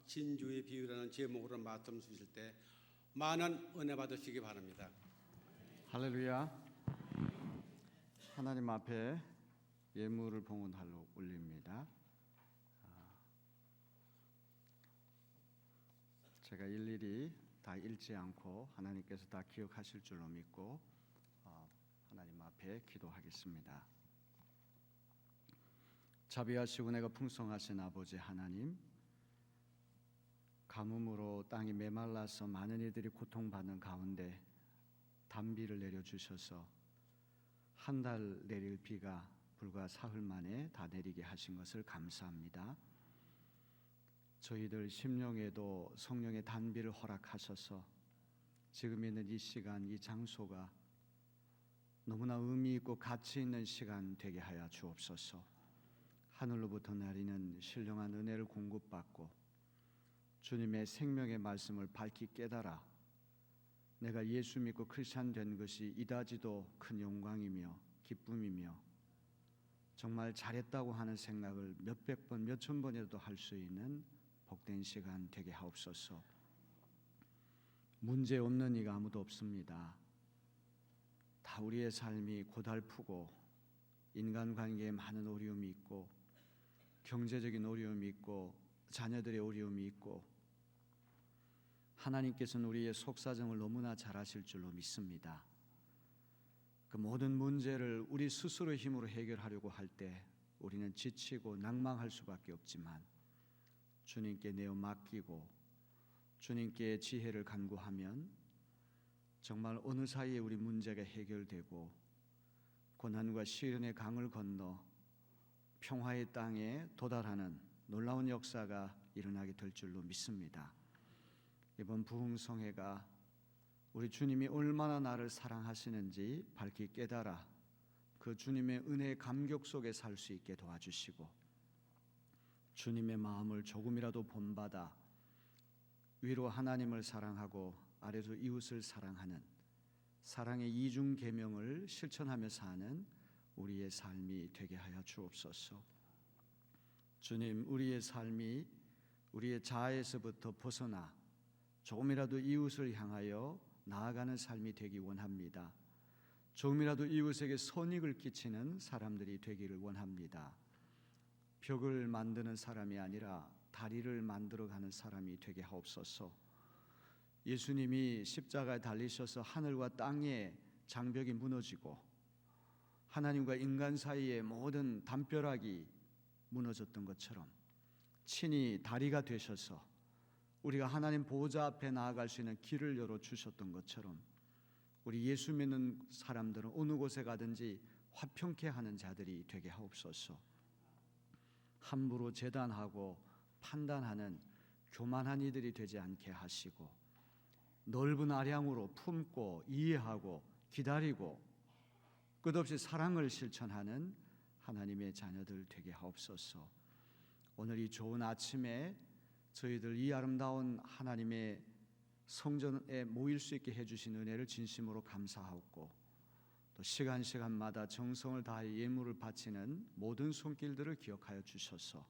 진주의 비유라는 제목으로 말씀 주실 때 많은 은혜 받으시기 바랍니다. 할렐루야. 하나님 앞에 예물을 봉헌하러 올립니다. 제가 일일이 다 읽지 않고 하나님께서 다 기억하실 줄로 믿고 하나님 앞에 기도하겠습니다. 자비하시고 내가 풍성하신 아버지 하나님, 가뭄으로 땅이 메말라서 많은 이들이 고통받는 가운데 단비를 내려주셔서 한 달 내릴 비가 불과 사흘 만에 다 내리게 하신 것을 감사합니다. 저희들 심령에도 성령의 단비를 허락하셔서 지금 있는 이 시간, 이 장소가 너무나 의미 있고 가치 있는 시간 되게 하여 주옵소서. 하늘로부터 내리는 신령한 은혜를 공급받고 주님의 생명의 말씀을 밝히 깨달아 내가 예수 믿고 크리스찬 된 것이 이다지도 큰 영광이며 기쁨이며 정말 잘했다고 하는 생각을 몇백 번, 몇천 번이라도 할 수 있는 복된 시간 되게 하옵소서. 문제 없는 이가 아무도 없습니다. 다 우리의 삶이 고달프고 인간관계에 많은 어려움이 있고 경제적인 어려움이 있고 자녀들의 어려움이 있고 하나님께서는 우리의 속사정을 너무나 잘 아실 줄로 믿습니다. 그 모든 문제를 우리 스스로의 힘으로 해결하려고 할 때 우리는 지치고 낭망할 수밖에 없지만 주님께 내어 맡기고 주님께 지혜를 간구하면 정말 어느 사이에 우리 문제가 해결되고 고난과 시련의 강을 건너 평화의 땅에 도달하는 놀라운 역사가 일어나게 될 줄로 믿습니다. 이번 부흥성회가 우리 주님이 얼마나 나를 사랑하시는지 밝히 깨달아 그 주님의 은혜의 감격 속에 살 수 있게 도와주시고 주님의 마음을 조금이라도 본받아 위로 하나님을 사랑하고 아래로 이웃을 사랑하는 사랑의 이중 계명을 실천하며 사는 우리의 삶이 되게 하여 주옵소서. 주님, 우리의 삶이 우리의 자아에서부터 벗어나 조금이라도 이웃을 향하여 나아가는 삶이 되기 원합니다. 조금이라도 이웃에게 선익을 끼치는 사람들이 되기를 원합니다. 벽을 만드는 사람이 아니라 다리를 만들어가는 사람이 되게 하옵소서. 예수님이 십자가에 달리셔서 하늘과 땅의 장벽이 무너지고 하나님과 인간 사이의 모든 담벼락이 무너졌던 것처럼 친히 다리가 되셔서 우리가 하나님 보호자 앞에 나아갈 수 있는 길을 열어주셨던 것처럼 우리 예수 믿는 사람들은 어느 곳에 가든지 화평케 하는 자들이 되게 하옵소서. 함부로 재단하고 판단하는 교만한 이들이 되지 않게 하시고 넓은 아량으로 품고 이해하고 기다리고 끝없이 사랑을 실천하는 하나님의 자녀들 되게 하옵소서. 오늘 이 좋은 아침에 저희들 이 아름다운 하나님의 성전에 모일 수 있게 해주신 은혜를 진심으로 감사하고 또 시간마다 정성을 다해 예물을 바치는 모든 손길들을 기억하여 주셔서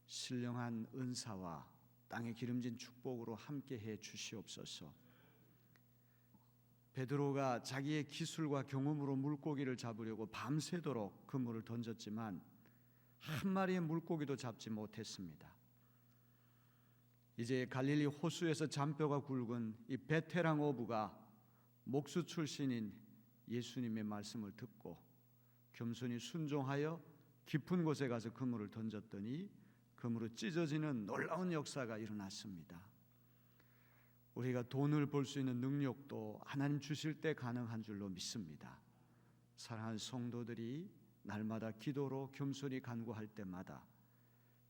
신령한 은사와 땅에 기름진 축복으로 함께해 주시옵소서. 베드로가 자기의 기술과 경험으로 물고기를 잡으려고 밤새도록 그물을 던졌지만 한 마리의 물고기도 잡지 못했습니다. 이제 갈릴리 호수에서 잔뼈가 굵은 이 베테랑 어부가 목수 출신인 예수님의 말씀을 듣고 겸손히 순종하여 깊은 곳에 가서 그물을 던졌더니 그물이 찢어지는 놀라운 역사가 일어났습니다. 우리가 돈을 벌 수 있는 능력도 하나님 주실 때 가능한 줄로 믿습니다. 사랑하는 성도들이 날마다 기도로 겸손히 간구할 때마다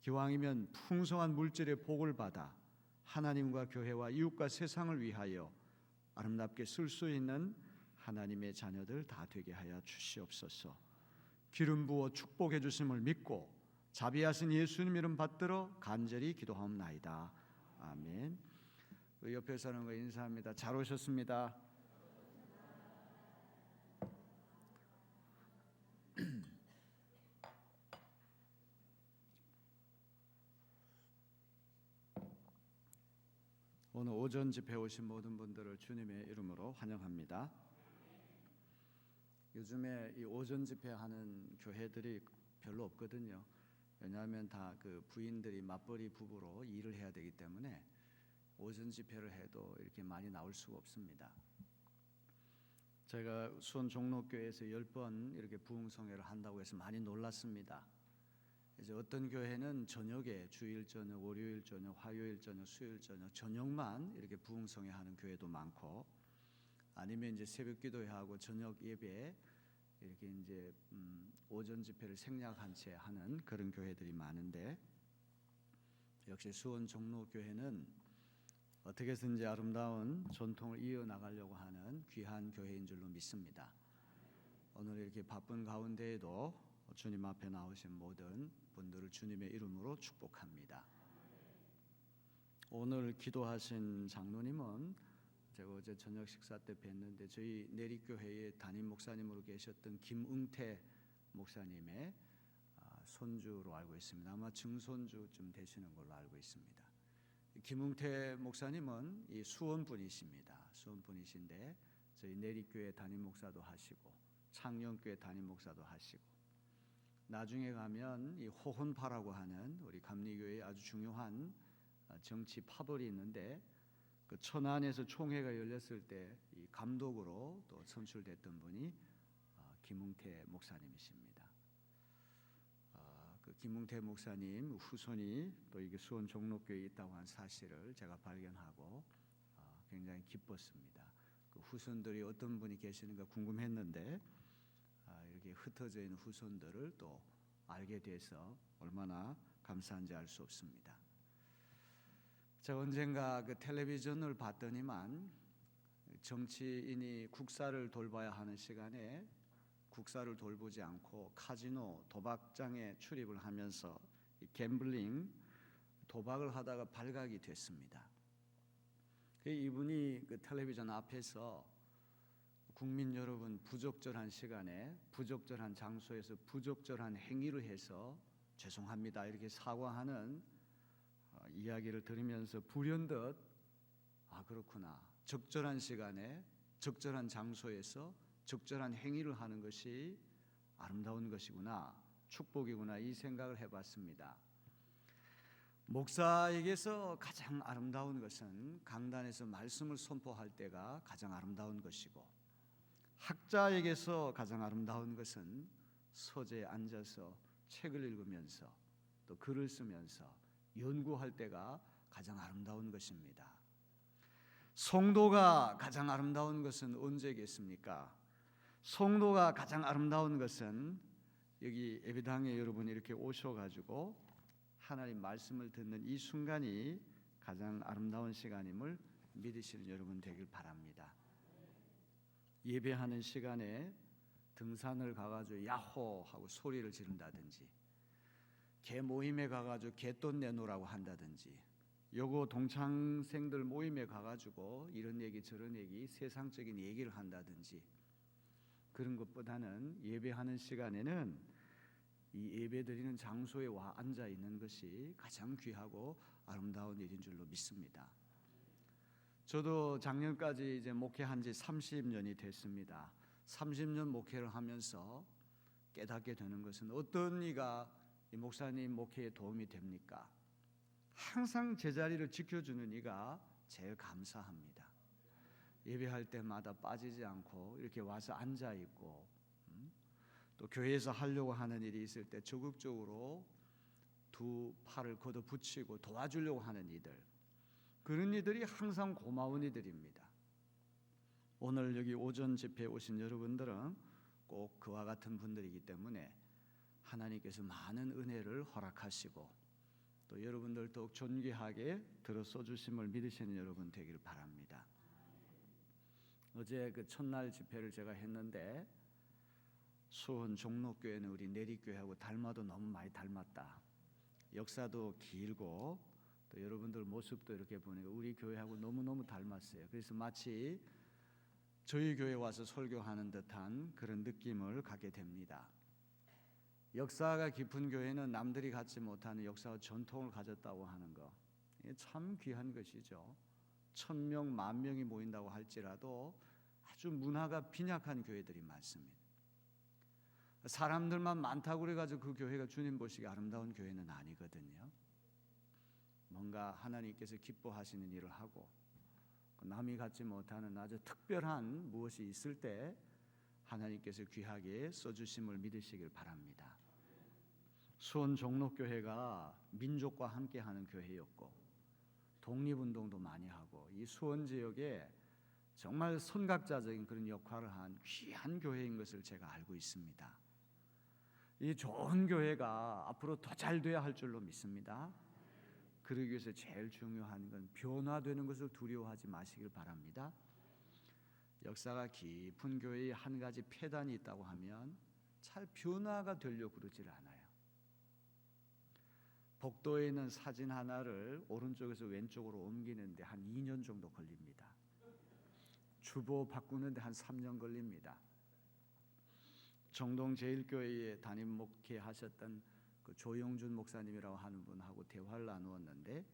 기왕이면 풍성한 물질의 복을 받아 하나님과 교회와 이웃과 세상을 위하여 아름답게 쓸 수 있는 하나님의 자녀들 다 되게 하여 주시옵소서. 기름 부어 축복해 주심을 믿고 자비하신 예수님 이름 받들어 간절히 기도하옵나이다. 아멘. 옆에 사는 거 인사합니다. 잘 오셨습니다. 오늘 오전 집회 오신 모든 분들을 주님의 이름으로 환영합니다. 요즘에 이 오전 집회하는 교회들이 별로 없거든요. 왜냐하면 다 그 부인들이 맞벌이 부부로 일을 해야 되기 때문에 오전 집회를 해도 이렇게 많이 나올 수가 없습니다. 제가 수원 종로교회에서 10번 이렇게 부흥성회를 한다고 해서 많이 놀랐습니다. 이제 어떤 교회는 저녁에 주일 저녁, 월요일 저녁, 화요일 저녁, 수요일 저녁 저녁만 이렇게 부흥성회 하는 교회도 많고, 아니면 이제 새벽 기도회하고 저녁 예배 이렇게 이제 오전 집회를 생략한 채 하는 그런 교회들이 많은데, 역시 수원 종로교회는 어떻게 해서든지 아름다운 전통을 이어나가려고 하는 귀한 교회인 줄로 믿습니다. 오늘 이렇게 바쁜 가운데에도 주님 앞에 나오신 모든 분들을 주님의 이름으로 축복합니다. 오늘 기도하신 장로님은 제가 어제 저녁 식사 때 뵀는데 저희 내리교회의 담임 목사님으로 계셨던 김응태 목사님의 손주로 알고 있습니다. 아마 증손주쯤 되시는 걸로 알고 있습니다. 김응태 목사님은 이 수원 분이십니다. 수원 분이신데 저희 내리교회 담임 목사도 하시고 창녕교회 담임 목사도 하시고, 나중에 가면 이 호혼파라고 하는 우리 감리교회의 아주 중요한 정치 파벌이 있는데, 그 천안에서 총회가 열렸을 때 이 감독으로 또 선출됐던 분이 김응태 목사님이십니다. 그 김응태 목사님 후손이 또 이게 수원 종로교회에 있다고 한 사실을 제가 발견하고 굉장히 기뻤습니다. 그 후손들이 어떤 분이 계시는가 궁금했는데 이렇게 흩어져 있는 후손들을 또 알게 돼서 얼마나 감사한지 알 수 없습니다. 제가 언젠가 그 텔레비전을 봤더니만 정치인이 국사를 돌봐야 하는 시간에 국사를 돌보지 않고 카지노 도박장에 출입을 하면서 갬블링 도박을 하다가 발각이 됐습니다. 이분이 그 텔레비전 앞에서 국민 여러분, 부적절한 시간에 부적절한 장소에서 부적절한 행위를 해서 죄송합니다 이렇게 사과하는 이야기를 들으면서 불현듯 그렇구나, 적절한 시간에 적절한 장소에서 적절한 행위를 하는 것이 아름다운 것이구나, 축복이구나, 이 생각을 해봤습니다. 목사에게서 가장 아름다운 것은 강단에서 말씀을 선포할 때가 가장 아름다운 것이고, 학자에게서 가장 아름다운 것은 서재에 앉아서 책을 읽으면서 또 글을 쓰면서 연구할 때가 가장 아름다운 것입니다. 성도가 가장 아름다운 것은 언제겠습니까? 성도가 가장 아름다운 것은 여기 예배당에 여러분이 이렇게 오셔가지고 하나님 말씀을 듣는 이 순간이 가장 아름다운 시간임을 믿으시는 여러분 되길 바랍니다. 예배하는 시간에 등산을 가가지고 야호 하고 소리를 지른다든지, 개 모임에 가가지고 개돈 내놓으라고 한다든지, 요거 동창생들 모임에 가가지고 이런 얘기 저런 얘기 세상적인 얘기를 한다든지, 그런 것보다는 예배하는 시간에는 이 예배드리는 장소에 와 앉아 있는 것이 가장 귀하고 아름다운 일인 줄로 믿습니다. 저도 작년까지 이제 목회한 지 30년이 됐습니다. 30년 목회를 하면서 깨닫게 되는 것은, 어떤 이가 이 목사님 목회에 도움이 됩니까? 항상 제자리를 지켜주는 이가 제일 감사합니다. 예배할 때마다 빠지지 않고 이렇게 와서 앉아 있고, 또 교회에서 하려고 하는 일이 있을 때 적극적으로 두 팔을 걷어 붙이고 도와주려고 하는 이들, 그런 이들이 항상 고마운 이들입니다. 오늘 여기 오전 집회에 오신 여러분들은 꼭 그와 같은 분들이기 때문에 하나님께서 많은 은혜를 허락하시고 또 여러분들 더욱 존귀하게 들어서 주심을 믿으시는 여러분 되길 바랍니다. 어제 그 첫날 집회를 제가 했는데 수원 종로교회는 우리 내리교회하고 닮아도 너무 많이 닮았다. 역사도 길고 또 여러분들 모습도 이렇게 보니까 우리 교회하고 너무너무 닮았어요. 그래서 마치 저희 교회 와서 설교하는 듯한 그런 느낌을 갖게 됩니다. 역사가 깊은 교회는 남들이 갖지 못하는 역사와 전통을 가졌다고 하는 거, 이게 참 귀한 것이죠. 1000명, 10,000명이 모인다고 할지라도 아주 문화가 빈약한 교회들이 많습니다. 사람들만 많다고 그래가지고 그 교회가 주님 보시기에 아름다운 교회는 아니거든요. 뭔가 하나님께서 기뻐하시는 일을 하고 남이 갖지 못하는 아주 특별한 무엇이 있을 때 하나님께서 귀하게 써주심을 믿으시길 바랍니다. 수원 종록교회가 민족과 함께하는 교회였고 독립운동도 많이 하고 이 수원 지역에 정말 선각자적인 그런 역할을 한 귀한 교회인 것을 제가 알고 있습니다. 이 좋은 교회가 앞으로 더 잘 돼야 할 줄로 믿습니다. 그러기 위해서 제일 중요한 건 변화되는 것을 두려워하지 마시길 바랍니다. 역사가 깊은 교회에 한 가지 폐단이 있다고 하면 잘 변화가 되려고 그러질 않아요. 복도에 있는 사진 하나를 오른쪽에서 왼쪽으로 옮기는데 한 2년 정도 걸립니다. 주보 바꾸는데 한 3년 걸립니다. 정동제일교회에 담임 목회하셨던 그 조영준 목사님이라고 하는 분하고 대화를 나누었는데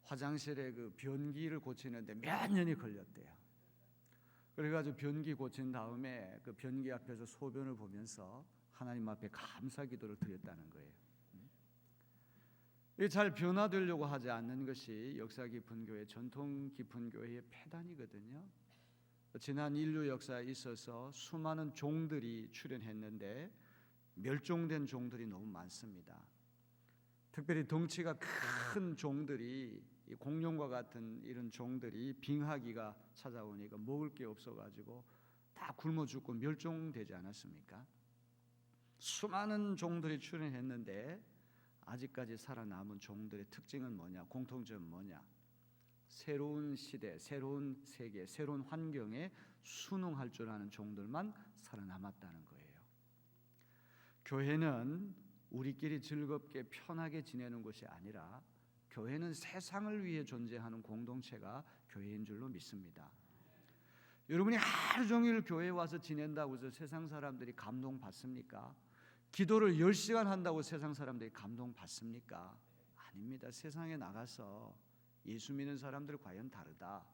화장실에 그 변기를 고치는데 몇 년이 걸렸대요. 그래가지고 변기 고친 다음에 그 변기 앞에서 소변을 보면서 하나님 앞에 감사 기도를 드렸다는 거예요. 잘 변화되려고 하지 않는 것이 역사 깊은 교회, 전통 깊은 교회의 폐단이거든요. 지난 인류 역사에 있어서 수많은 종들이 출현했는데 멸종된 종들이 너무 많습니다. 특별히 덩치가 큰 종들이, 공룡과 같은 이런 종들이 빙하기가 찾아오니까 먹을 게 없어가지고 다 굶어 죽고 멸종되지 않았습니까? 수많은 종들이 출현했는데 아직까지 살아남은 종들의 특징은 뭐냐? 공통점은 뭐냐? 새로운 시대, 새로운 세계, 새로운 환경에 순응할 줄 아는 종들만 살아남았다는 거예요. 교회는 우리끼리 즐겁게 편하게 지내는 것이 아니라 교회는 세상을 위해 존재하는 공동체가 교회인 줄로 믿습니다. 여러분이 하루 종일 교회에 와서 지낸다고 해서 세상 사람들이 감동받습니까? 기도를 10시간 한다고 세상 사람들이 감동받습니까? 아닙니다. 세상에 나가서 예수 믿는 사람들 과연 다르다.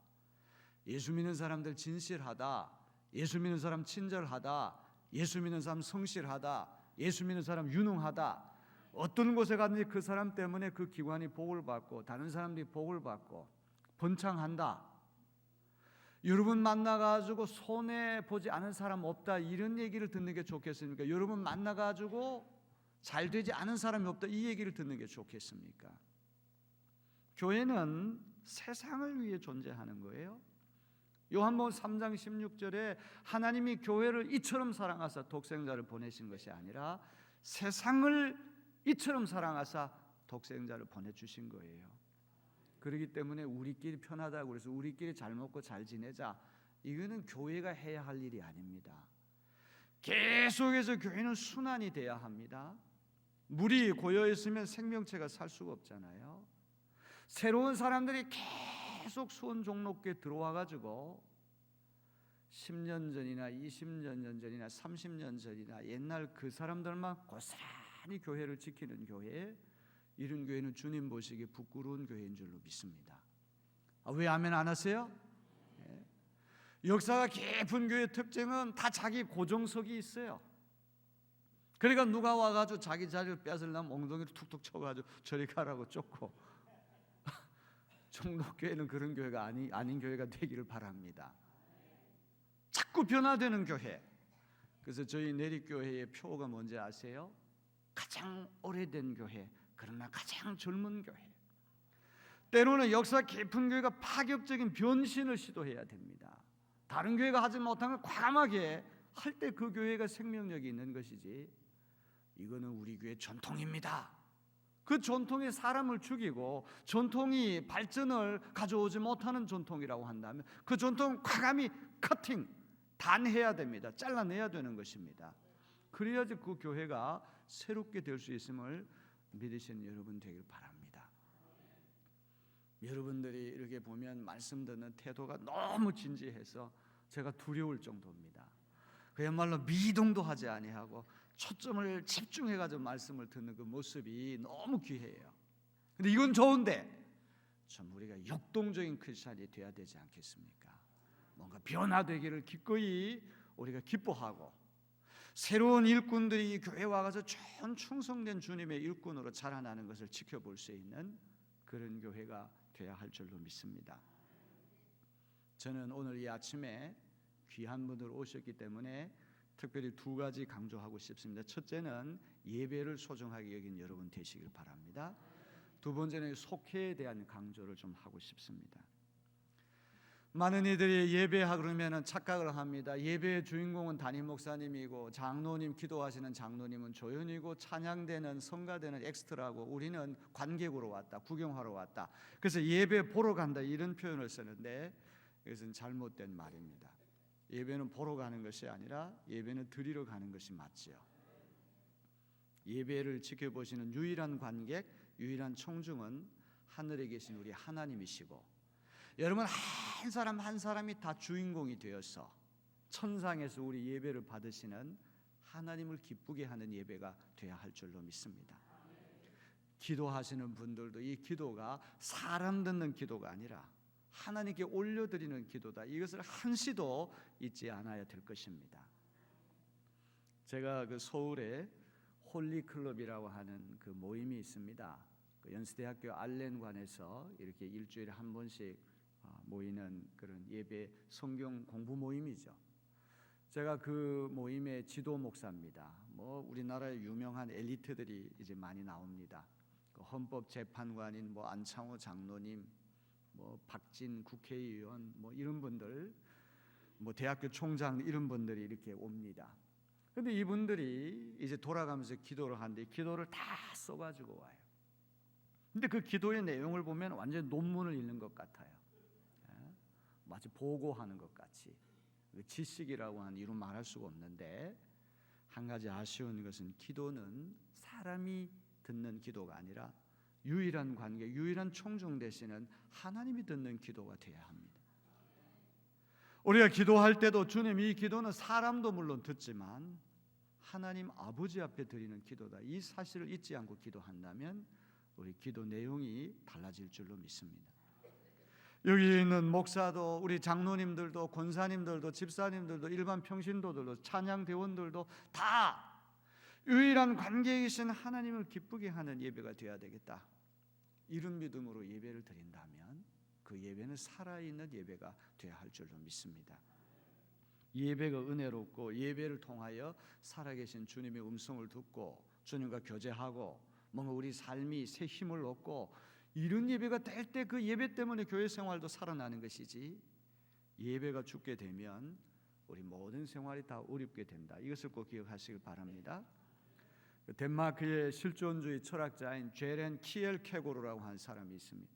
예수 믿는 사람들 진실하다. 예수 믿는 사람 친절하다. 예수 믿는 사람 성실하다. 예수 믿는 사람 유능하다. 어떤 곳에 갔는지 그 사람 때문에 그 기관이 복을 받고 다른 사람들이 복을 받고 번창한다. 여러분 만나가지고 손해보지 않은 사람 없다 이런 얘기를 듣는 게 좋겠습니까? 여러분 만나가지고 잘 되지 않은 사람이 없다 이 얘기를 듣는 게 좋겠습니까? 교회는 세상을 위해 존재하는 거예요. 요한복음 3장 16절에 하나님이 교회를 이처럼 사랑하사 독생자를 보내신 것이 아니라 세상을 이처럼 사랑하사 독생자를 보내주신 거예요. 그렇기 때문에 우리끼리 편하다고 그래서 우리끼리 잘 먹고 잘 지내자 이거는 교회가 해야 할 일이 아닙니다. 계속해서 교회는 순환이 돼야 합니다. 물이 고여 있으면 생명체가 살 수가 없잖아요. 새로운 사람들이 계속 수원 종록교에 들어와 가지고 10년 전이나 20년 전이나 30년 전이나 옛날 그 사람들만 고스란히 교회를 지키는 교회, 이런 교회는 주님 보시기에 부끄러운 교회인 줄로 믿습니다. 왜 아멘 안 하세요? 네. 역사가 깊은 교회의 특징은 다 자기 고정석이 있어요. 그러니까 누가 와가지고 자기 자리를 뺏으려면 엉덩이를 툭툭 쳐가지고 저리 가라고 쫓고 종록교회는 그런 교회가 아닌 교회가 되기를 바랍니다. 자꾸 변화되는 교회. 그래서 저희 내립교회의 표가 뭔지 아세요? 가장 오래된 교회, 그러나 가장 젊은 교회. 때로는 역사 깊은 교회가 파격적인 변신을 시도해야 됩니다. 다른 교회가 하지 못한 걸 과감하게 할 때 그 교회가 생명력이 있는 것이지, 이거는 우리 교회 전통입니다. 그 전통이 사람을 죽이고 전통이 발전을 가져오지 못하는 전통이라고 한다면 그 전통은 과감히 커팅, 단해야 됩니다. 잘라내야 되는 것입니다. 그래야지 그 교회가 새롭게 될 수 있음을 믿으시는 여러분 되길 바랍니다. 여러분들이 이렇게 보면 말씀 듣는 태도가 너무 진지해서 제가 두려울 정도입니다. 그야말로 미동도 하지 아니하고 초점을 집중해가지고 말씀을 듣는 그 모습이 너무 귀해요. 근데 이건 좋은데 좀 우리가 역동적인 크리스찬이 돼야 되지 않겠습니까? 뭔가 변화되기를 기꺼이 우리가 기뻐하고 새로운 일꾼들이 교회에 와가서 전 충성된 주님의 일꾼으로 자라나는 것을 지켜볼 수 있는 그런 교회가 돼야 할 줄로 믿습니다. 저는 오늘 이 아침에 귀한 분들 오셨기 때문에 특별히 두 가지 강조하고 싶습니다. 첫째는 예배를 소중하게 여긴 여러분 되시길 바랍니다. 두 번째는 속회에 대한 강조를 좀 하고 싶습니다. 많은 이들이 예배하고 그러면 착각을 합니다. 예배의 주인공은 담임 목사님이고 장로님, 기도하시는 장로님은 조연이고 찬양대는 성가대는 엑스트라고 우리는 관객으로 왔다, 구경하러 왔다. 그래서 예배 보러 간다 이런 표현을 쓰는데 이것은 잘못된 말입니다. 예배는 보러 가는 것이 아니라 예배는 드리러 가는 것이 맞지요. 예배를 지켜보시는 유일한 관객, 유일한 청중은 하늘에 계신 우리 하나님이시고 여러분 한 사람 한 사람이 다 주인공이 되어서 천상에서 우리 예배를 받으시는 하나님을 기쁘게 하는 예배가 되어야 할 줄로 믿습니다. 기도하시는 분들도 이 기도가 사람 듣는 기도가 아니라 하나님께 올려드리는 기도다. 이것을 한시도 잊지 않아야 될 것입니다. 제가 그 서울에 홀리클럽이라고 하는 그 모임이 있습니다. 그 연세대학교 알렌관에서 이렇게 일주일에 한 번씩 모이는 그런 예배 성경 공부 모임이죠. 제가 그 모임의 지도 목사입니다. 뭐 우리나라의 유명한 엘리트들이 이제 많이 나옵니다. 그 헌법재판관인 뭐 안창호 장로님, 뭐 박진 국회의원, 뭐 이런 분들, 뭐 대학교 총장 이런 분들이 이렇게 옵니다. 근데 이분들이 이제 돌아가면서 기도를 하는데 기도를 다 써가지고 와요. 근데 그 기도의 내용을 보면 완전 논문을 읽는 것 같아요. 마치 보고하는 것 같이. 지식이라고 하는 이루 말할 수가 없는데 한 가지 아쉬운 것은 기도는 사람이 듣는 기도가 아니라 유일한 관계, 유일한 총중 되시는 하나님이 듣는 기도가 되어야 합니다. 우리가 기도할 때도 주님 이 기도는 사람도 물론 듣지만 하나님 아버지 앞에 드리는 기도다. 이 사실을 잊지 않고 기도한다면 우리 기도 내용이 달라질 줄로 믿습니다. 여기 있는 목사도 우리 장로님들도 권사님들도 집사님들도 일반 평신도들도 찬양대원들도 다 유일한 관계이신 하나님을 기쁘게 하는 예배가 되어야 되겠다. 이런 믿음으로 예배를 드린다면 그 예배는 살아있는 예배가 되어야 할 줄로 믿습니다. 예배가 은혜롭고 예배를 통하여 살아계신 주님의 음성을 듣고 주님과 교제하고 뭔가 우리 삶이 새 힘을 얻고 이런 예배가 될 때 그 예배 때문에 교회 생활도 살아나는 것이지 예배가 죽게 되면 우리 모든 생활이 다 어렵게 된다. 이것을 꼭 기억하시길 바랍니다. 덴마크의 실존주의 철학자인 제렌 키엘케고르라고 하는 사람이 있습니다.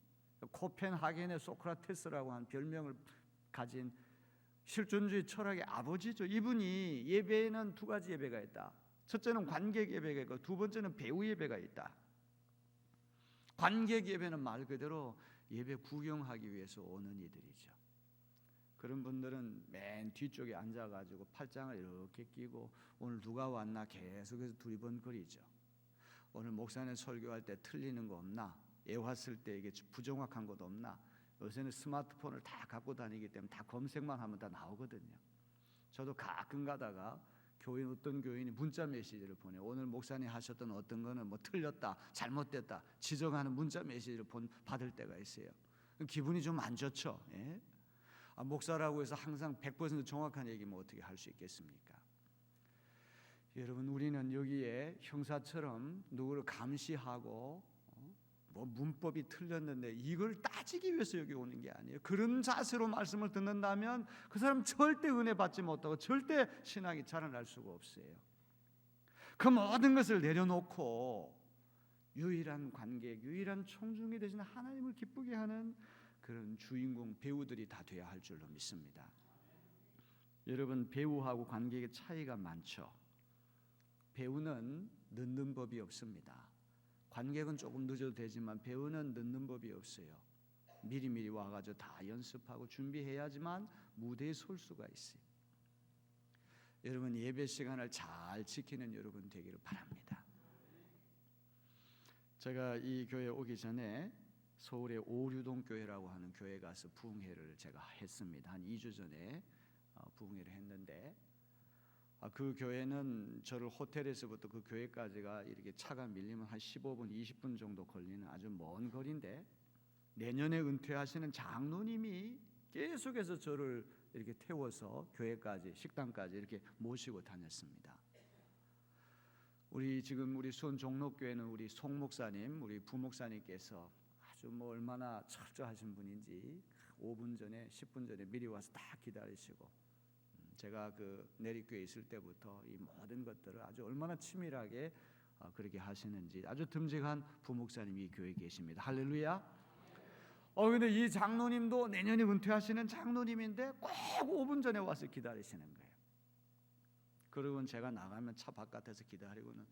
코펜하겐의 소크라테스라고 하는 별명을 가진 실존주의 철학의 아버지죠. 이분이 예배에는 두 가지 예배가 있다. 첫째는 관객 예배가 있고 두 번째는 배우 예배가 있다. 관객 예배는 말 그대로 예배 구경하기 위해서 오는 이들이죠. 그런 분들은 맨 뒤쪽에 앉아가지고 팔짱을 이렇게 끼고 오늘 누가 왔나 계속해서 두리번거리죠. 오늘 목사님 설교할 때 틀리는 거 없나? 애왔을 때 이게 부정확한 것 없나? 요새는 스마트폰을 다 갖고 다니기 때문에 다 검색만 하면 다 나오거든요. 저도 가끔 가다가 어떤 교인이 문자 메시지를 보내요. 오늘 목사님 하셨던 어떤 거는 뭐 틀렸다, 잘못됐다 지적하는 문자 메시지를 받을 때가 있어요. 기분이 좀 안 좋죠. 예? 목사라고 해서 항상 100% 정확한 얘기면 어떻게 할 수 있겠습니까? 여러분 우리는 여기에 형사처럼 누구를 감시하고 뭐 문법이 틀렸는데 이걸 따지기 위해서 여기 오는 게 아니에요. 그런 자세로 말씀을 듣는다면 그 사람 절대 은혜 받지 못하고 절대 신앙이 자라날 수가 없어요. 그 모든 것을 내려놓고 유일한 관객, 유일한 청중이 되시는 하나님을 기쁘게 하는 그런 주인공 배우들이 다 돼야 할 줄로 믿습니다. 여러분 배우하고 관객의 차이가 많죠. 배우는 늦는 법이 없습니다. 관객은 조금 늦어도 되지만 배우는 늦는 법이 없어요. 미리미리 와가지고 다 연습하고 준비해야지만 무대에 설 수가 있어요. 여러분 예배 시간을 잘 지키는 여러분 되기를 바랍니다. 제가 이 교회 오기 전에 서울의 오류동 교회라고 하는 교회 가서 부흥회를 제가 했습니다. 한 2주 전에 부흥회를 했는데 그 교회는 저를 호텔에서부터 그 교회까지가 이렇게 차가 밀리면 한 15분, 20분 정도 걸리는 아주 먼 거리인데 내년에 은퇴하시는 장로님이 계속해서 저를 이렇게 태워서 교회까지, 식당까지 이렇게 모시고 다녔습니다. 우리 수원 종로교회는 우리 송 목사님, 우리 부목사님께서 아주 얼마나 철저하신 분인지 5분 전에, 10분 전에 미리 와서 다 기다리시고, 제가 그 내리교회 있을 때부터 이 모든 것들을 아주 얼마나 치밀하게 그렇게 하시는지 아주 듬직한 부목사님이 이 교회에 계십니다. 할렐루야. 근데 이 장로님도 내년에 은퇴하시는 장로님인데 꼭 5분 전에 와서 기다리시는 거예요. 그러고는 제가 나가면 차 바깥에서 기다리고는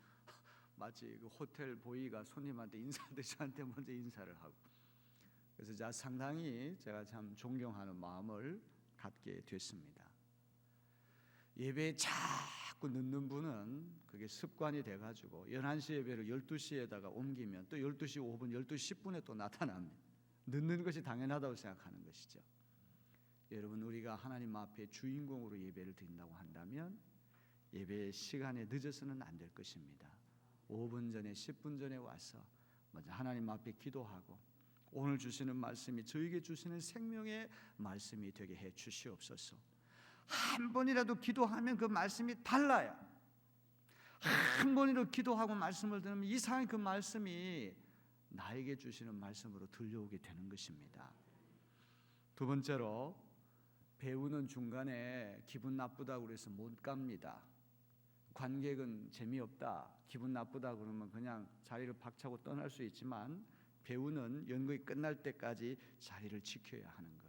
마치 그 호텔 보이가 손님한테 인사하듯이 저한테 먼저 인사를 하고, 그래서 상당히 제가 참 존경하는 마음을 갖게 됐습니다. 예배에 자꾸 늦는 분은 그게 습관이 돼가지고 11시 예배를 12시에다가 옮기면 또 12시 5분, 12시 10분에 또 나타납니다. 늦는 것이 당연하다고 생각하는 것이죠. 여러분, 우리가 하나님 앞에 주인공으로 예배를 드린다고 한다면 예배 시간에 늦어서는 안 될 것입니다. 5분 전에 10분 전에 와서 먼저 하나님 앞에 기도하고 오늘 주시는 말씀이 저에게 주시는 생명의 말씀이 되게 해 주시옵소서. 한 번이라도 기도하면 그 말씀이 달라요. 한 번이라도 기도하고 말씀을 들으면 이상하게 그 말씀이 나에게 주시는 말씀으로 들려오게 되는 것입니다. 두 번째로, 배우는 중간에 기분 나쁘다고 그래서 못 갑니다. 관객은 재미없다, 기분 나쁘다 그러면 그냥 자리를 박차고 떠날 수 있지만 배우는 연극이 끝날 때까지 자리를 지켜야 하는 거예요.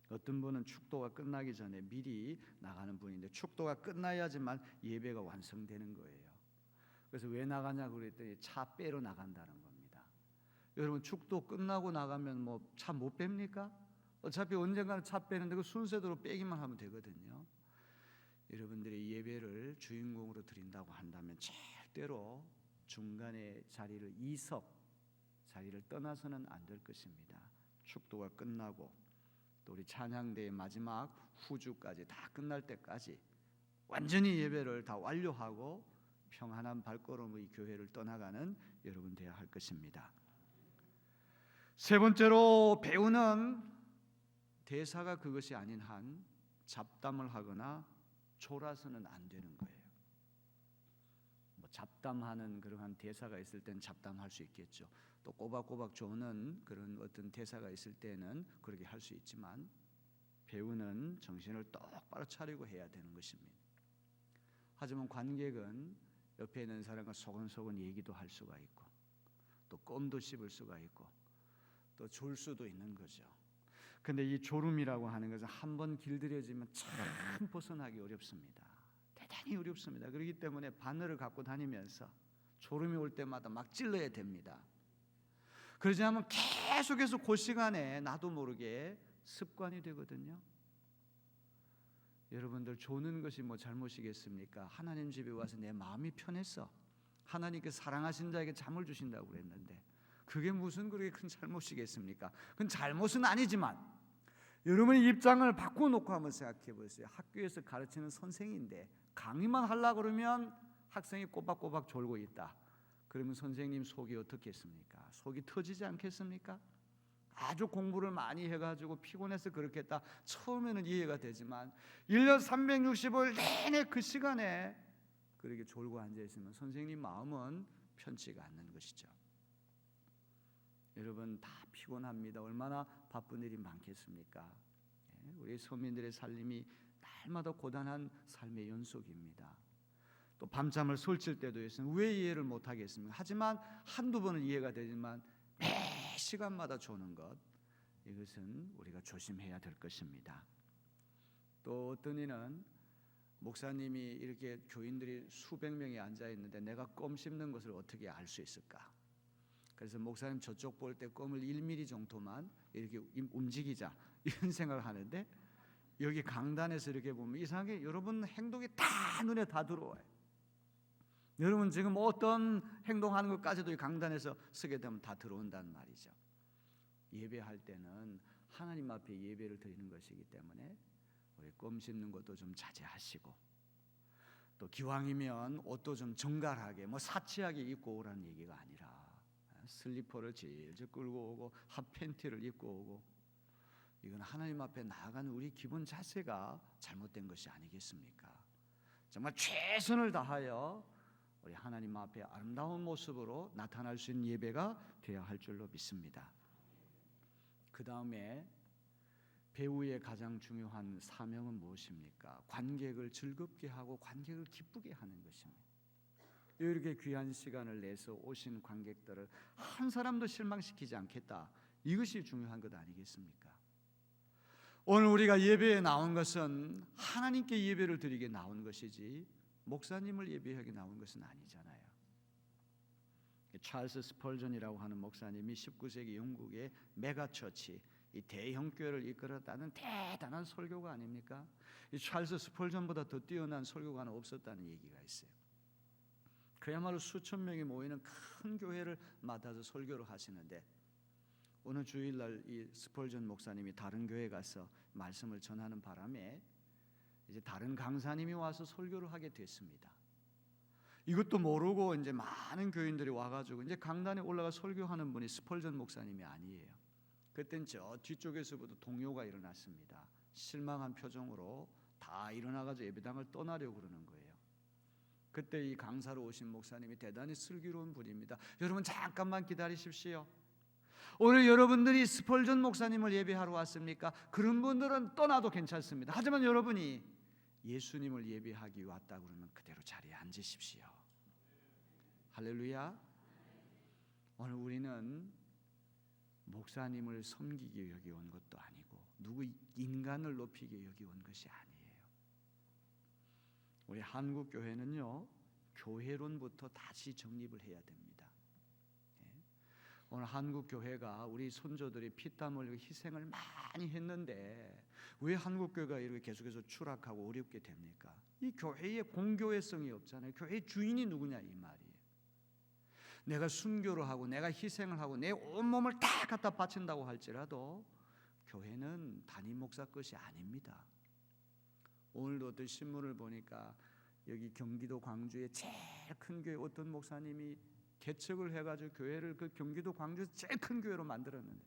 어떤 분은 축도가 끝나기 전에 미리 나가는 분인데 축도가 끝나야지만 예배가 완성되는 거예요. 그래서 왜 나가냐고 그랬더니 차 빼러 나간다는 겁니다. 여러분, 축도 끝나고 나가면 차 못 뺍니까? 어차피 언젠가는 차 빼는데 그 순서대로 빼기만 하면 되거든요. 여러분들이 예배를 주인공으로 드린다고 한다면 절대로 중간에 자리를 자리를 떠나서는 안 될 것입니다. 축도가 끝나고 또 우리 찬양대의 마지막 후주까지 다 끝날 때까지 완전히 예배를 다 완료하고 평안한 발걸음의 교회를 떠나가는 여러분 되어야 할 것입니다. 세 번째로, 배우는 대사가 그것이 아닌 한 잡담을 하거나 졸아서는 안 되는 거예요. 잡담하는 그러한 대사가 있을 때는 잡담할 수 있겠죠. 또 꼬박꼬박 조는 그런 어떤 대사가 있을 때는 그렇게 할 수 있지만 배우는 정신을 똑바로 차리고 해야 되는 것입니다. 하지만 관객은 옆에 있는 사람과 소곤소곤 얘기도 할 수가 있고 또 껌도 씹을 수가 있고 또 졸 수도 있는 거죠. 근데 이 졸음이라고 하는 것은 한번 길들여지면 참 벗어나기 어렵습니다. 대단히 어렵습니다. 그렇기 때문에 바늘을 갖고 다니면서 졸음이 올 때마다 막 찔러야 됩니다. 그러지 않으면 계속해서 그 시간에 나도 모르게 습관이 되거든요. 여러분들, 조는 것이 잘못이겠습니까? 하나님 집에 와서 내 마음이 편했어. 하나님께 사랑하신 자에게 잠을 주신다고 그랬는데 그게 무슨 그렇게 큰 잘못이겠습니까? 그건 잘못은 아니지만 여러분의 입장을 바꿔놓고 한번 생각해 보세요. 학교에서 가르치는 선생인데 강의만 하려고 그러면 학생이 꼬박꼬박 졸고 있다. 그러면 선생님 속이 어떻겠습니까? 속이 터지지 않겠습니까? 아주 공부를 많이 해가지고 피곤해서 그렇겠다. 처음에는 이해가 되지만 1년 365일 내내 그 시간에 그렇게 졸고 앉아있으면 선생님 마음은 편치가 않는 것이죠. 여러분, 다 피곤합니다. 얼마나 바쁜 일이 많겠습니까? 우리 서민들의 삶이 날마다 고단한 삶의 연속입니다. 또 밤잠을 설칠 때도 있으면 왜 이해를 못하겠습니까? 하지만 한두 번은 이해가 되지만 매 시간마다 조는 것, 이것은 우리가 조심해야 될 것입니다. 또 어떤 이는 목사님이 이렇게 교인들이 수백 명이 앉아 있는데 내가 껌 씹는 것을 어떻게 알 수 있을까? 그래서 목사님 저쪽 볼 때 껌을 1mm 정도만 이렇게 움직이자 이런 생각을 하는데 여기 강단에서 이렇게 보면 이상하게 여러분 행동이 다 눈에 다 들어와요. 여러분 지금 어떤 행동하는 것까지도 이 강단에서 서게 되면 다 들어온다는 말이죠. 예배할 때는 하나님 앞에 예배를 드리는 것이기 때문에 우리 껌 씹는 것도 좀 자제하시고, 또 기왕이면 옷도 좀 정갈하게 사치하게 입고 오라는 얘기가 아니라 슬리퍼를 질질 끌고 오고 핫팬티를 입고 오고, 이건 하나님 앞에 나아가는 우리 기본 자세가 잘못된 것이 아니겠습니까? 정말 최선을 다하여 우리 하나님 앞에 아름다운 모습으로 나타날 수 있는 예배가 되어야 할 줄로 믿습니다. 그 다음에 배우의 가장 중요한 사명은 무엇입니까? 관객을 즐겁게 하고 관객을 기쁘게 하는 것입니다. 이렇게 귀한 시간을 내서 오신 관객들을 한 사람도 실망시키지 않겠다, 이것이 중요한 것 아니겠습니까? 오늘 우리가 예배에 나온 것은 하나님께 예배를 드리게 나온 것이지 목사님을 예배하게 나온 것은 아니잖아요. 찰스 스펄전이라고 하는 목사님이 19세기 영국의 메가처치, 이 대형 교회를 이끌었다는 대단한 설교가 아닙니까? 이 찰스 스펄전보다 더 뛰어난 설교가는 없었다는 얘기가 있어요. 그야말로 수천 명이 모이는 큰 교회를 맡아서 설교를 하시는데, 오늘 주일날 이 스펄전 목사님이 다른 교회에 가서 말씀을 전하는 바람에 이제 다른 강사님이 와서 설교를 하게 됐습니다. 이것도 모르고 이제 많은 교인들이 와가지고 이제 강단에 올라가 설교하는 분이 스펄전 목사님이 아니에요. 그땐 저 뒤쪽에서부터 동요가 일어났습니다. 실망한 표정으로 다 일어나가지고 예배당을 떠나려고 그러는 거예요. 그때 이 강사로 오신 목사님이 대단히 슬기로운 분입니다. 여러분 잠깐만 기다리십시오. 오늘 여러분들이 스펄전 목사님을 예배하러 왔습니까? 그런 분들은 떠나도 괜찮습니다. 하지만 여러분이 예수님을 예배하기 왔다 그러면 그대로 자리에 앉으십시오. 할렐루야. 오늘 우리는 목사님을 섬기기 여기 온 것도 아니고 누구 인간을 높이기 여기 온 것이 아니에요. 우리 한국 교회는요, 교회론부터 다시 정립을 해야 됩니다. 오늘 한국 교회가 우리 선조들이 피땀 흘리고 희생을 많이 했는데 왜 한국 교회가 이렇게 계속해서 추락하고 어렵게 됩니까? 이 교회의 공교회성이 없잖아요. 교회의 주인이 누구냐 이 말이에요. 내가 순교를 하고 내가 희생을 하고 내 온몸을 다 갖다 바친다고 할지라도 교회는 담임 목사 것이 아닙니다. 오늘도 어떤 신문을 보니까 여기 경기도 광주의 제일 큰 교회 어떤 목사님이 개척을 해가지고 교회를 그 경기도 광주에서 제일 큰 교회로 만들었는데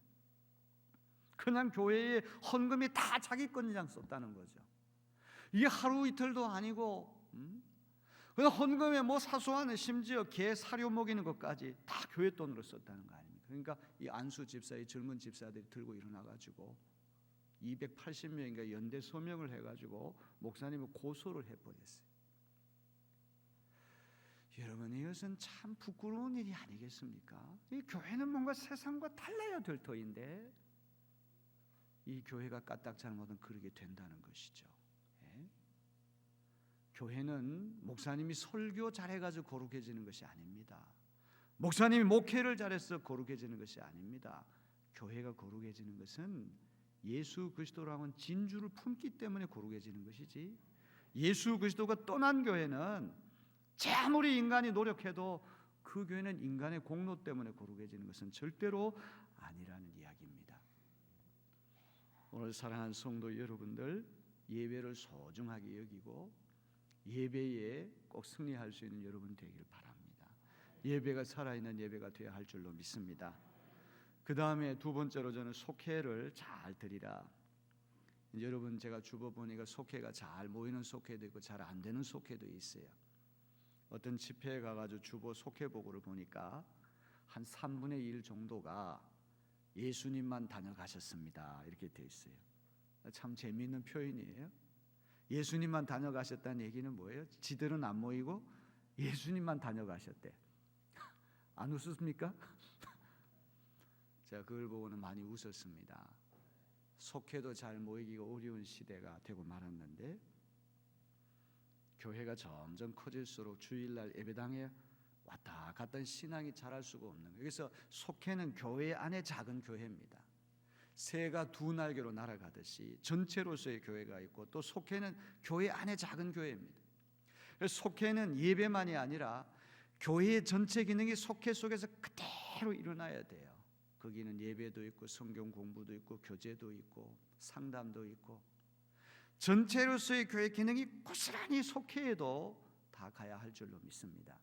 그냥 교회에 헌금이 다 자기 건이랑 썼다는 거죠. 이게 하루 이틀도 아니고 그냥 헌금에 사소한 심지어 개 사료 먹이는 것까지 다 교회 돈으로 썼다는 거 아닙니까? 그러니까 이 안수 집사의 젊은 집사들이 들고 일어나가지고 280명인가 연대 서명을 해가지고 목사님을 고소를 해버렸어요. 여러분 이것은 참 부끄러운 일이 아니겠습니까? 이 교회는 뭔가 세상과 달라야 될 터인데 이 교회가 까딱 잘못은 그러게 된다는 것이죠. 예? 교회는 목사님이 설교 잘해가지고 거룩해지는 것이 아닙니다. 목사님이 목회를 잘해서 거룩해지는 것이 아닙니다. 교회가 거룩해지는 것은 예수 그리스도라고 하는 진주를 품기 때문에 거룩해지는 것이지, 예수 그리스도가 떠난 교회는 아무리 인간이 노력해도 그 교회는 인간의 공로 때문에 거룩해지는 것은 절대로 아니라는 이야기입니다. 오늘 사랑하는 성도 여러분들, 예배를 소중하게 여기고 예배에 꼭 승리할 수 있는 여러분 되길 바랍니다. 예배가 살아있는 예배가 되어야 할 줄로 믿습니다. 그 다음에 두 번째로 저는 속회를 잘 드리라. 여러분 제가 주보보니까 속회가 잘 모이는 속회도 있고 잘 안 되는 속회도 있어요. 어떤 집회에 가가지고 주보 속회 보고를 보니까 한 3분의 1 정도가 예수님만 다녀가셨습니다 이렇게 돼 있어요. 참 재미있는 표현이에요. 예수님만 다녀가셨다는 얘기는 뭐예요? 지들은 안 모이고 예수님만 다녀가셨대. 안 웃습니까? 제가 그걸 보고는 많이 웃었습니다. 속회도 잘 모이기가 어려운 시대가 되고 말았는데 교회가 점점 커질수록 주일날 예배당에 왔다 갔다 신앙이 자랄 수가 없는 거예요. 그래서 속회는 교회 안에 작은 교회입니다. 새가 두 날개로 날아가듯이 전체로서의 교회가 있고 또 속회는 교회 안에 작은 교회입니다. 그래서 속회는 예배만이 아니라 교회의 전체 기능이 속회 속에서 그대로 일어나야 돼요. 거기는 예배도 있고 성경 공부도 있고 교제도 있고 상담도 있고 전체로서의 교회 기능이 고스란히 속회에도 다 가야 할 줄로 믿습니다.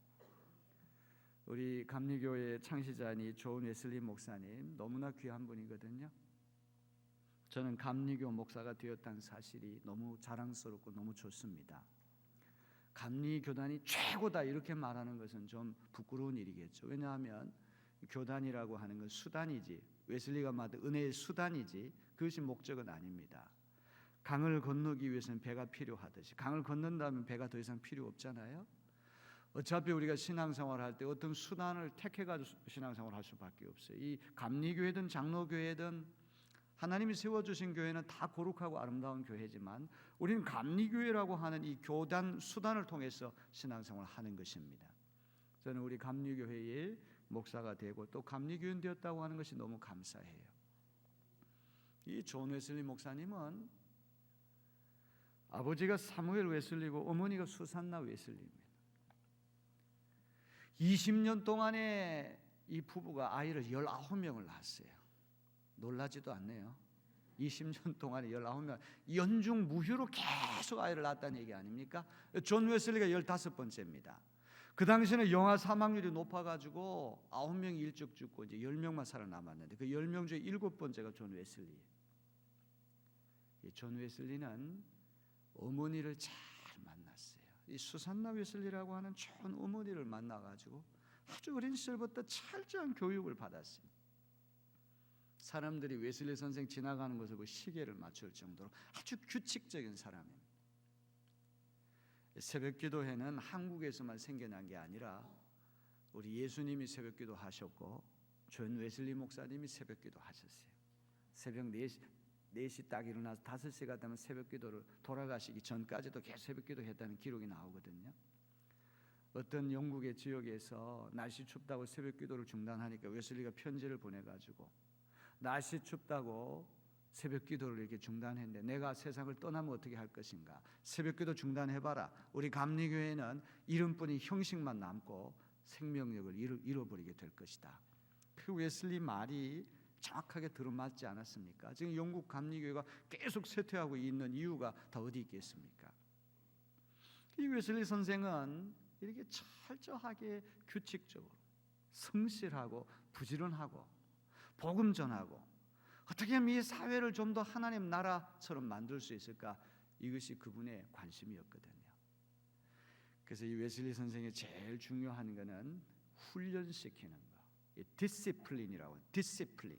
우리 감리교회 창시자니 존 웨슬리 목사님 너무나 귀한 분이거든요. 저는 감리교 목사가 되었다는 사실이 너무 자랑스럽고 너무 좋습니다. 감리교단이 최고다 이렇게 말하는 것은 좀 부끄러운 일이겠죠. 왜냐하면 교단이라고 하는 건 수단이지, 웨슬리가 말한 은혜의 수단이지 그것이 목적은 아닙니다. 강을 건너기 위해서는 배가 필요하듯이 강을 건넌다면 배가 더 이상 필요 없잖아요. 어차피 우리가 신앙생활 할 때 어떤 수단을 택해가지고 신앙생활 할 수밖에 없어요. 이 감리교회든 장로교회든 하나님이 세워주신 교회는 다 거룩하고 아름다운 교회지만 우리는 감리교회라고 하는 이 교단 수단을 통해서 신앙생활을 하는 것입니다. 저는 우리 감리교회의 목사가 되고 또 감리교인 되었다고 하는 것이 너무 감사해요. 이 존 웨슬리 목사님은 아버지가 사무엘 웨슬리고 어머니가 수산나 웨슬리입니다. 20년 동안에 이 부부가 아이를 19명을 낳았어요. 놀라지도 않네요. 20년 동안에 19명 연중 무휴로 계속 아이를 낳았다는 얘기 아닙니까? 존 웨슬리가 15번째입니다. 그 당시에는 영아 사망률이 높아가지고 9명이 일찍 죽고 이제 10명만 살아남았는데 그 10명 중에 7번째가 존 웨슬리. 존 웨슬리는 어머니를 잘 만났어요. 이 수산나 웨슬리라고 하는 좋은 어머니를 만나가지고 아주 어린 시절부터 철저한 교육을 받았어요. 사람들이 웨슬리 선생 지나가는 것을 보고 시계를 맞출 정도로 아주 규칙적인 사람입니다. 새벽기도회는 한국에서만 생겨난 게 아니라 우리 예수님이 새벽기도 하셨고 존 웨슬리 목사님이 새벽기도 하셨어요. 새벽 4시 딱 일어나서 5시가 되면 새벽기도를 돌아가시기 전까지도 계속 새벽기도 했다는 기록이 나오거든요. 어떤 영국의 지역에서 날씨 춥다고 새벽기도를 중단하니까 웨슬리가 편지를 보내가지고 날씨 춥다고 새벽기도를 이렇게 중단했는데 내가 세상을 떠나면 어떻게 할 것인가? 새벽기도 중단해봐라. 우리 감리교회는 이름뿐인 형식만 남고 생명력을 잃어버리게 될 것이다. 그 웨슬리 말이 정확하게 들어맞지 않았습니까? 지금 영국 감리교회가 계속 쇠퇴하고 있는 이유가 다 어디 있겠습니까? 이 웨슬리 선생은 이렇게 철저하게 규칙적으로 성실하고 부지런하고 복음 전하고 어떻게 하면 이 사회를 좀 더 하나님 나라처럼 만들 수 있을까? 이것이 그분의 관심이었거든요. 그래서 이 웨슬리 선생이 제일 중요한 것은 훈련시키는 거. 디시플린이라고 해요. 디시플린.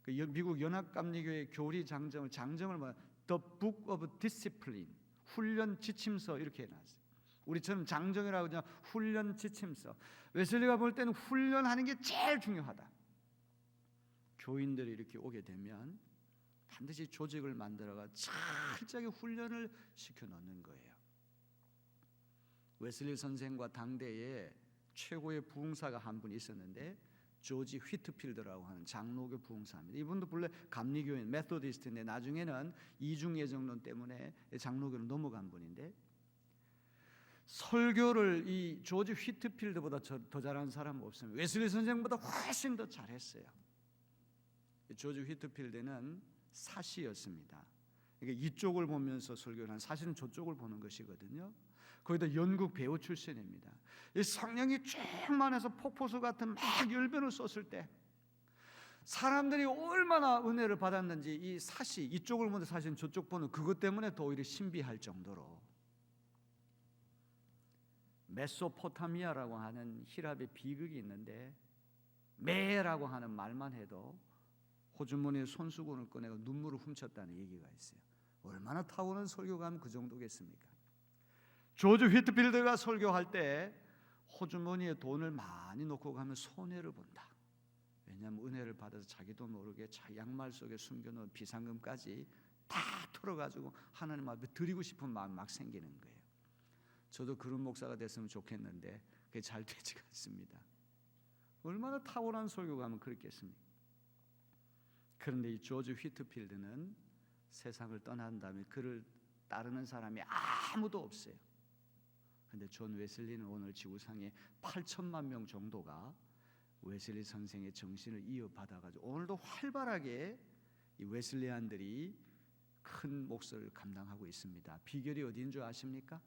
그 미국 연합감리교회 교리 장정을 뭐 The Book of Discipline, 훈련 지침서 이렇게 해놨어요. 우리처럼 장정이라고 하죠. 훈련 지침서. 웨슬리가 볼 때는 훈련하는 게 제일 중요하다. 교인들이 이렇게 오게 되면 반드시 조직을 만들어가 철저하게 훈련을 시켜놓는 거예요. 웨슬리 선생과 당대에 최고의 부흥사가 한 분 있었는데 조지 휘트필드라고 하는 장로교 부흥사입니다. 이분도 본래 감리교인 메소디스트인데 나중에는 이중예정론 때문에 장로교로 넘어간 분인데 설교를 이 조지 휘트필드보다 더 잘하는 사람은 없습니다. 웨슬리 선생보다 훨씬 더 잘했어요. 조지 휘트필드는 사시였습니다. 그러니까 이쪽을 보면서 설교를 한 사실은 저쪽을 보는 것이거든요. 거기다 연극 배우 출신입니다. 이 성령이 충만해서 폭포수 같은 막 열변을 쏟을 때 사람들이 얼마나 은혜를 받았는지 이 사시 이쪽을 보는 사실은 저쪽 보는 그것 때문에 더 오히려 신비할 정도로 메소포타미아라고 하는 히랍의 비극이 있는데 메라고 하는 말만 해도 호주머니에 손수건을 꺼내고 눈물을 훔쳤다는 얘기가 있어요. 얼마나 타고난 설교가면 그 정도겠습니까? 조지 휘트필드가 설교할 때 호주머니에 돈을 많이 넣고 가면 손해를 본다. 왜냐하면 은혜를 받아서 자기도 모르게 자기 양말 속에 숨겨놓은 비상금까지 다 털어가지고 하나님 앞에 드리고 싶은 마음이 막 생기는 거예요. 저도 그런 목사가 됐으면 좋겠는데 그게 잘 되지가 않습니다. 얼마나 타고난 설교가면 그렇겠습니까? 그런데 이 조지 휘트필드는 세상을 떠난 다음에 그를 따르는 사람이 아무도 없어요. 근데 존 웨슬리는 오늘 지구상에 8천만 명 정도가 웨슬리 선생의 정신을 이어받아가지고 오늘도 활발하게 이 웨슬리안들이 큰 몫을 감당하고 있습니다. 비결이 어디인 줄 아십니까?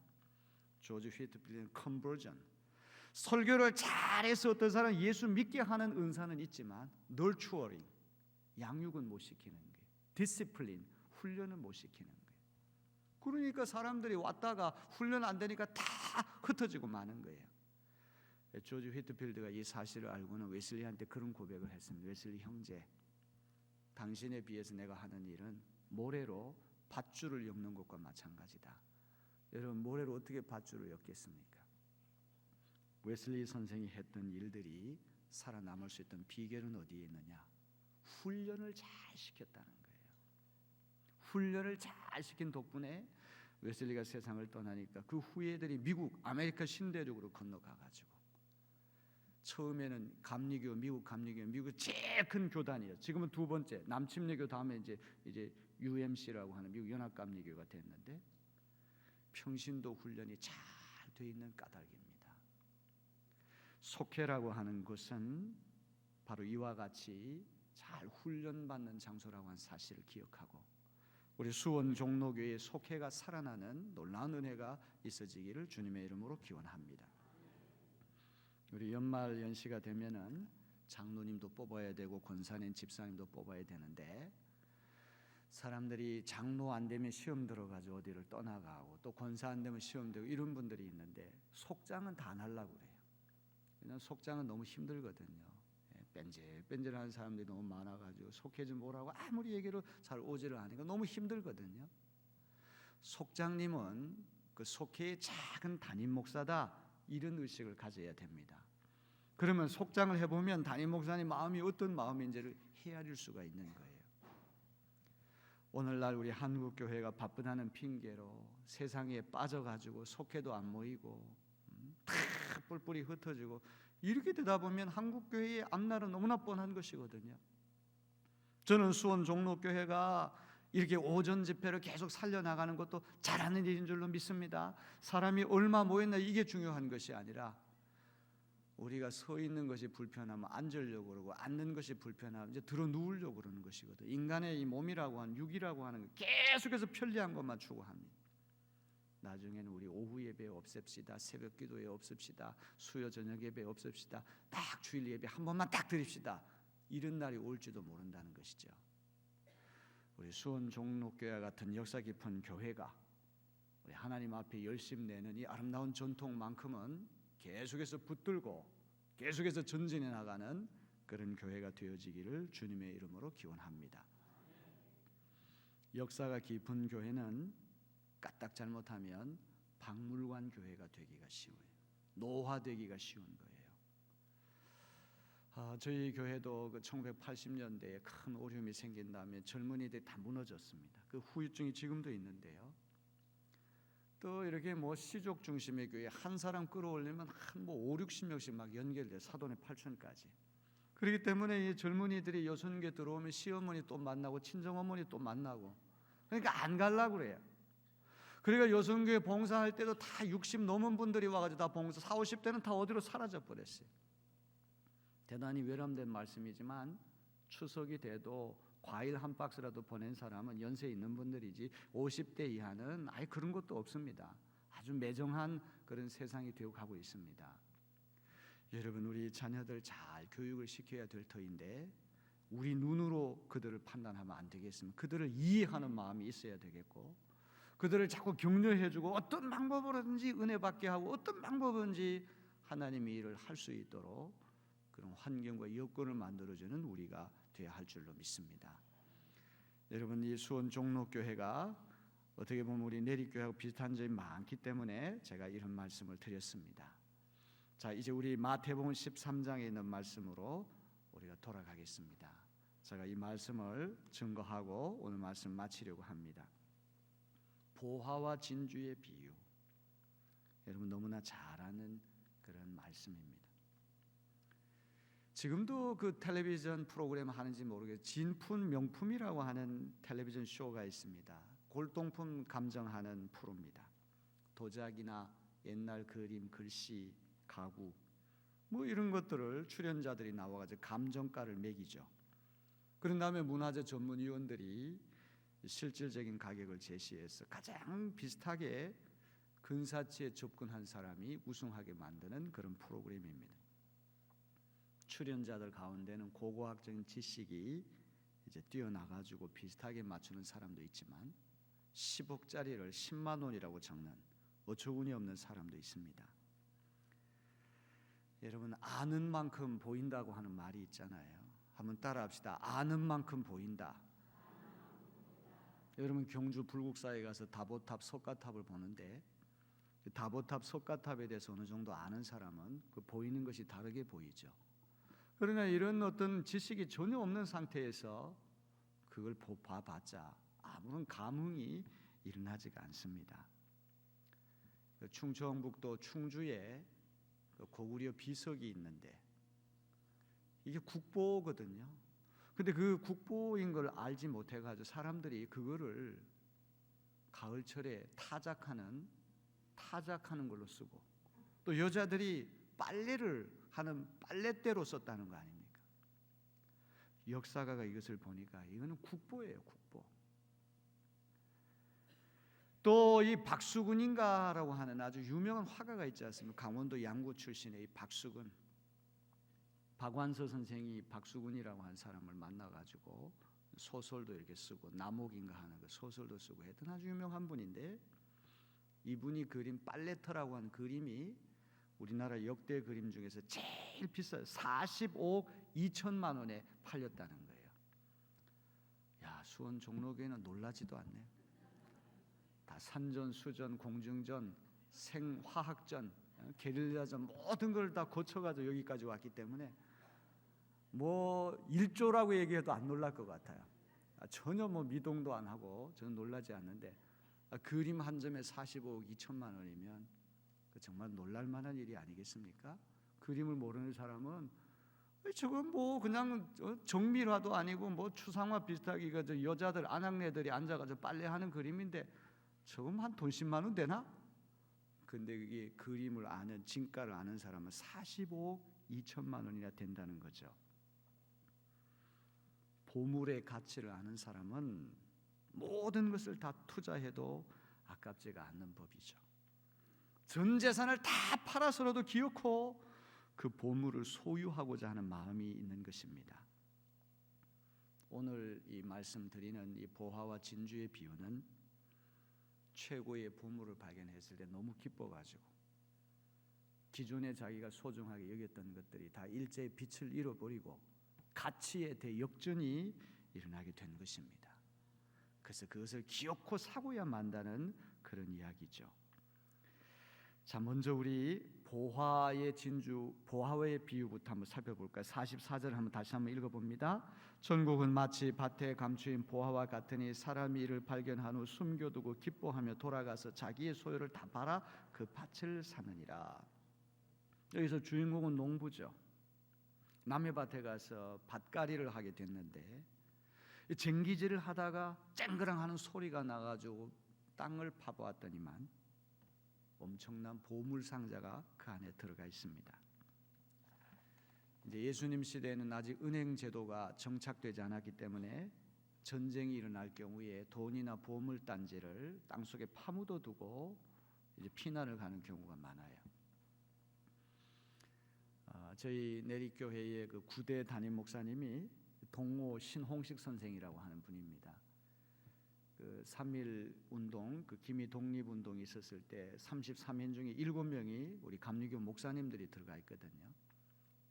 조지 휘트필드는 컨버전. 설교를 잘해서 어떤 사람 예수 믿게 하는 은사는 있지만 널추어링, 양육은 못 시키는 거예요. 디시플린, 훈련은 못 시키는 거예요. 그러니까 사람들이 왔다가 훈련 안 되니까 다 흩어지고 마는 거예요. 조지 휘트필드가 이 사실을 알고는 웨슬리한테 그런 고백을 했습니다. 웨슬리 형제, 당신에 비해서 내가 하는 일은 모래로 밧줄을 엮는 것과 마찬가지다. 여러분, 모래로 어떻게 밧줄을 엮겠습니까? 웨슬리 선생이 했던 일들이 살아남을 수 있던 비결은 어디에 있느냐? 훈련을 잘 시켰다는 거예요. 훈련을 잘 시킨 덕분에 웨슬리가 세상을 떠나니까 그 후예들이 미국, 아메리카 신대륙으로 건너가가지고 처음에는 감리교, 미국 감리교, 미국 제일 큰 교단이에요. 지금은 두 번째, 남침례교 다음에 이제 UMC라고 하는 미국 연합감리교가 됐는데 평신도 훈련이 잘 돼 있는 까닭입니다. 속회라고 하는 것은 바로 이와 같이 잘 훈련받는 장소라고 하는 사실을 기억하고 우리 수원 종로교회 속회가 살아나는 놀라운 은혜가 있어지기를 주님의 이름으로 기원합니다. 우리 연말 연시가 되면은 장로님도 뽑아야 되고 권사님, 집사님도 뽑아야 되는데 사람들이 장로 안 되면 시험 들어가지고 어디를 떠나가고 또 권사 안 되면 시험 되고 이런 분들이 있는데 속장은 다 안 하려고 그래요. 왜냐하면 속장은 너무 힘들거든요. 뺀질뺀질한 사람들이 너무 많아가지고 속해 좀 오라고 아무리 얘기를 잘 오지를 않으니까 너무 힘들거든요. 속장님은 그 속회의 작은 담임 목사다 이런 의식을 가져야 됩니다. 그러면 속장을 해보면 담임 목사님 마음이 어떤 마음인지를 헤아릴 수가 있는 거예요. 오늘날 우리 한국 교회가 바쁘다는 핑계로 세상에 빠져가지고 속회도 안 모이고 다 뿔뿔이 흩어지고 이렇게 되다 보면 한국 교회의 앞날은 너무나 뻔한 것이거든요. 저는 수원 종로교회가 이렇게 오전 집회를 계속 살려나가는 것도 잘하는 일인 줄로 믿습니다. 사람이 얼마 모였나 이게 중요한 것이 아니라 우리가 서 있는 것이 불편하면 앉으려고 그러고 앉는 것이 불편하면 이제 들어 누우려고 그러는 것이거든요. 인간의 이 몸이라고 하는 육이라고 하는 거 계속해서 편리한 것만 추구합니다. 나중에는 우리 오후 예배 없앱시다. 새벽 기도에 없읍시다. 수요 저녁 예배 없읍시다. 딱 주일 예배 한 번만 딱 드립시다. 이런 날이 올지도 모른다는 것이죠. 우리 수원 종로교회 같은 역사 깊은 교회가 우리 하나님 앞에 열심 내는 이 아름다운 전통만큼은 계속해서 붙들고 계속해서 전진해 나가는 그런 교회가 되어지기를 주님의 이름으로 기원합니다. 역사가 깊은 교회는 까딱 잘못하면 박물관 교회가 되기가 쉬워요. 노화되기가 쉬운 거예요. 저희 교회도 그 1980년대에 큰 어려움이 생긴 다음에 젊은이들이 다 무너졌습니다. 그 후유증이 지금도 있는데요. 또 이렇게 뭐 시족 중심의 교회 한 사람 끌어올리면 한 5, 60명씩 막 연결돼 사돈의 8촌까지. 그렇기 때문에 이 젊은이들이 여순교회 들어오면 시어머니 또 만나고 친정어머니 또 만나고 그러니까 안 가려고 그래요. 그러니까 여순교회 봉사할 때도 다 60 넘은 분들이 와가지고 다 봉사 40, 50대는 다 어디로 사라져 버렸어요. 대단히 외람된 말씀이지만 추석이 돼도 과일 한 박스라도 보낸 사람은 연세 있는 분들이지 50대 이하는 아예 그런 것도 없습니다. 아주 매정한 그런 세상이 되어 가고 있습니다. 여러분, 우리 자녀들 잘 교육을 시켜야 될 터인데 우리 눈으로 그들을 판단하면 안 되겠습니다. 그들을 이해하는 마음이 있어야 되겠고 그들을 자꾸 격려해주고 어떤 방법으로든지 은혜 받게 하고 어떤 방법인지 하나님의 일을 할 수 있도록 그런 환경과 여건을 만들어주는 우리가 되어야 할 줄로 믿습니다. 여러분, 이 수원 종로교회가 어떻게 보면 우리 내리교회하고 비슷한 점이 많기 때문에 제가 이런 말씀을 드렸습니다. 자, 이제 우리 마태복음 13장에 있는 말씀으로 우리가 돌아가겠습니다. 제가 이 말씀을 증거하고 오늘 말씀 마치려고 합니다. 보화와 진주의 비유. 여러분 너무나 잘 아는 그런 말씀입니다. 지금도 그 텔레비전 프로그램 하는지 모르겠어요. 진품 명품이라고 하는 텔레비전 쇼가 있습니다. 골동품 감정하는 프로입니다. 도자기나 옛날 그림, 글씨, 가구 뭐 이런 것들을 출연자들이 나와가지고 감정가를 매기죠. 그런 다음에 문화재 전문위원들이 실질적인 가격을 제시해서 가장 비슷하게 근사치에 접근한 사람이 우승하게 만드는 그런 프로그램입니다. 출연자들 가운데는 고고학적인 지식이 이제 뛰어나가지고 비슷하게 맞추는 사람도 있지만 10억짜리를 10만 원이라고 적는 어처구니 없는 사람도 있습니다. 여러분, 아는 만큼 보인다고 하는 말이 있잖아요. 한번 따라합시다. 아는 만큼 보인다. 여러분, 경주 불국사에 가서 다보탑, 석가탑을 보는데 다보탑, 석가탑에 대해서 어느 정도 아는 사람은 그 보이는 것이 다르게 보이죠. 그러나 이런 어떤 지식이 전혀 없는 상태에서 그걸 봐봤자 아무런 감흥이 일어나지가 않습니다. 충청북도 충주에 고구려 비석이 있는데 이게 국보거든요. 근데 그 국보인 걸 알지 못해가지고 사람들이 그거를 가을철에 타작하는 걸로 쓰고, 또 여자들이 빨래를 하는 빨랫대로 썼다는 거 아닙니까? 역사가가 이것을 보니까 이거는 국보예요, 국보. 또 이 박수근인가라고 하는 아주 유명한 화가가 있지 않습니까? 강원도 양구 출신의 이 박수근. 박완서 선생이 박수근이라고 하는 사람을 만나가지고 소설도 이렇게 쓰고 남옥인가 하는 그 소설도 쓰고 했던 아주 유명한 분인데, 이분이 그린 빨래터라고 하는 그림이 우리나라 역대 그림 중에서 제일 비싸요. 45억 2천만 원에 팔렸다는 거예요. 야, 수원 종로교회는 놀라지도 않네요. 다 산전, 수전, 공중전, 생화학전, 게릴라전 모든 걸 다 거쳐가지고 여기까지 왔기 때문에 뭐 일조라고 얘기해도 안 놀랄 것 같아요. 전혀 뭐 미동도 안 하고 저는 놀라지 않는데, 그림 한 점에 45억 2천만 원이면 정말 놀랄 만한 일이 아니겠습니까? 그림을 모르는 사람은 저건 뭐 그냥 정밀화도 아니고 뭐 추상화 비슷하게 여자들 안악내들이 앉아가지고 빨래하는 그림인데 저건 한 돈 10만 원 되나? 근데 그게 그림을 아는, 진가를 아는 사람은 45억 2천만 원이나 된다는 거죠. 보물의 가치를 아는 사람은 모든 것을 다 투자해도 아깝지가 않는 법이죠. 전 재산을 다 팔아서라도 기어코 그 보물을 소유하고자 하는 마음이 있는 것입니다. 오늘 이 말씀드리는 이 보화와 진주의 비유는 최고의 보물을 발견했을 때 너무 기뻐가지고 기존에 자기가 소중하게 여겼던 것들이 다 일제의 빛을 잃어버리고 가치에 대역전이 일어나게 된 것입니다. 그래서 그것을 기어코 사고야 만다는 그런 이야기죠. 자, 먼저 우리 보화의 진주, 보화의 비유부터 한번 살펴볼까요? 44절 한번 다시 한번 읽어봅니다. 전국은 마치 밭에 감추인 보화와 같으니 사람이 이를 발견한 후 숨겨두고 기뻐하며 돌아가서 자기의 소유를 다 팔아 그 밭을 사느니라. 여기서 주인공은 농부죠. 남의 밭에 가서 밭갈이를 하게 됐는데 쟁기질을 하다가 쨍그랑하는 소리가 나가지고 땅을 파보았더니만 엄청난 보물 상자가 그 안에 들어가 있습니다. 이제 예수님 시대에는 아직 은행 제도가 정착되지 않았기 때문에 전쟁이 일어날 경우에 돈이나 보물 단지를 땅속에 파묻어 두고 이제 피난을 가는 경우가 많아요. 저희 내리교회의 그 9대 담임 목사님이 동호 신홍식 선생이라고 하는 분입니다. 그 3.1 운동, 그 기미 독립 운동이 있었을 때 33인 중에 7명이 우리 감리교 목사님들이 들어가 있거든요.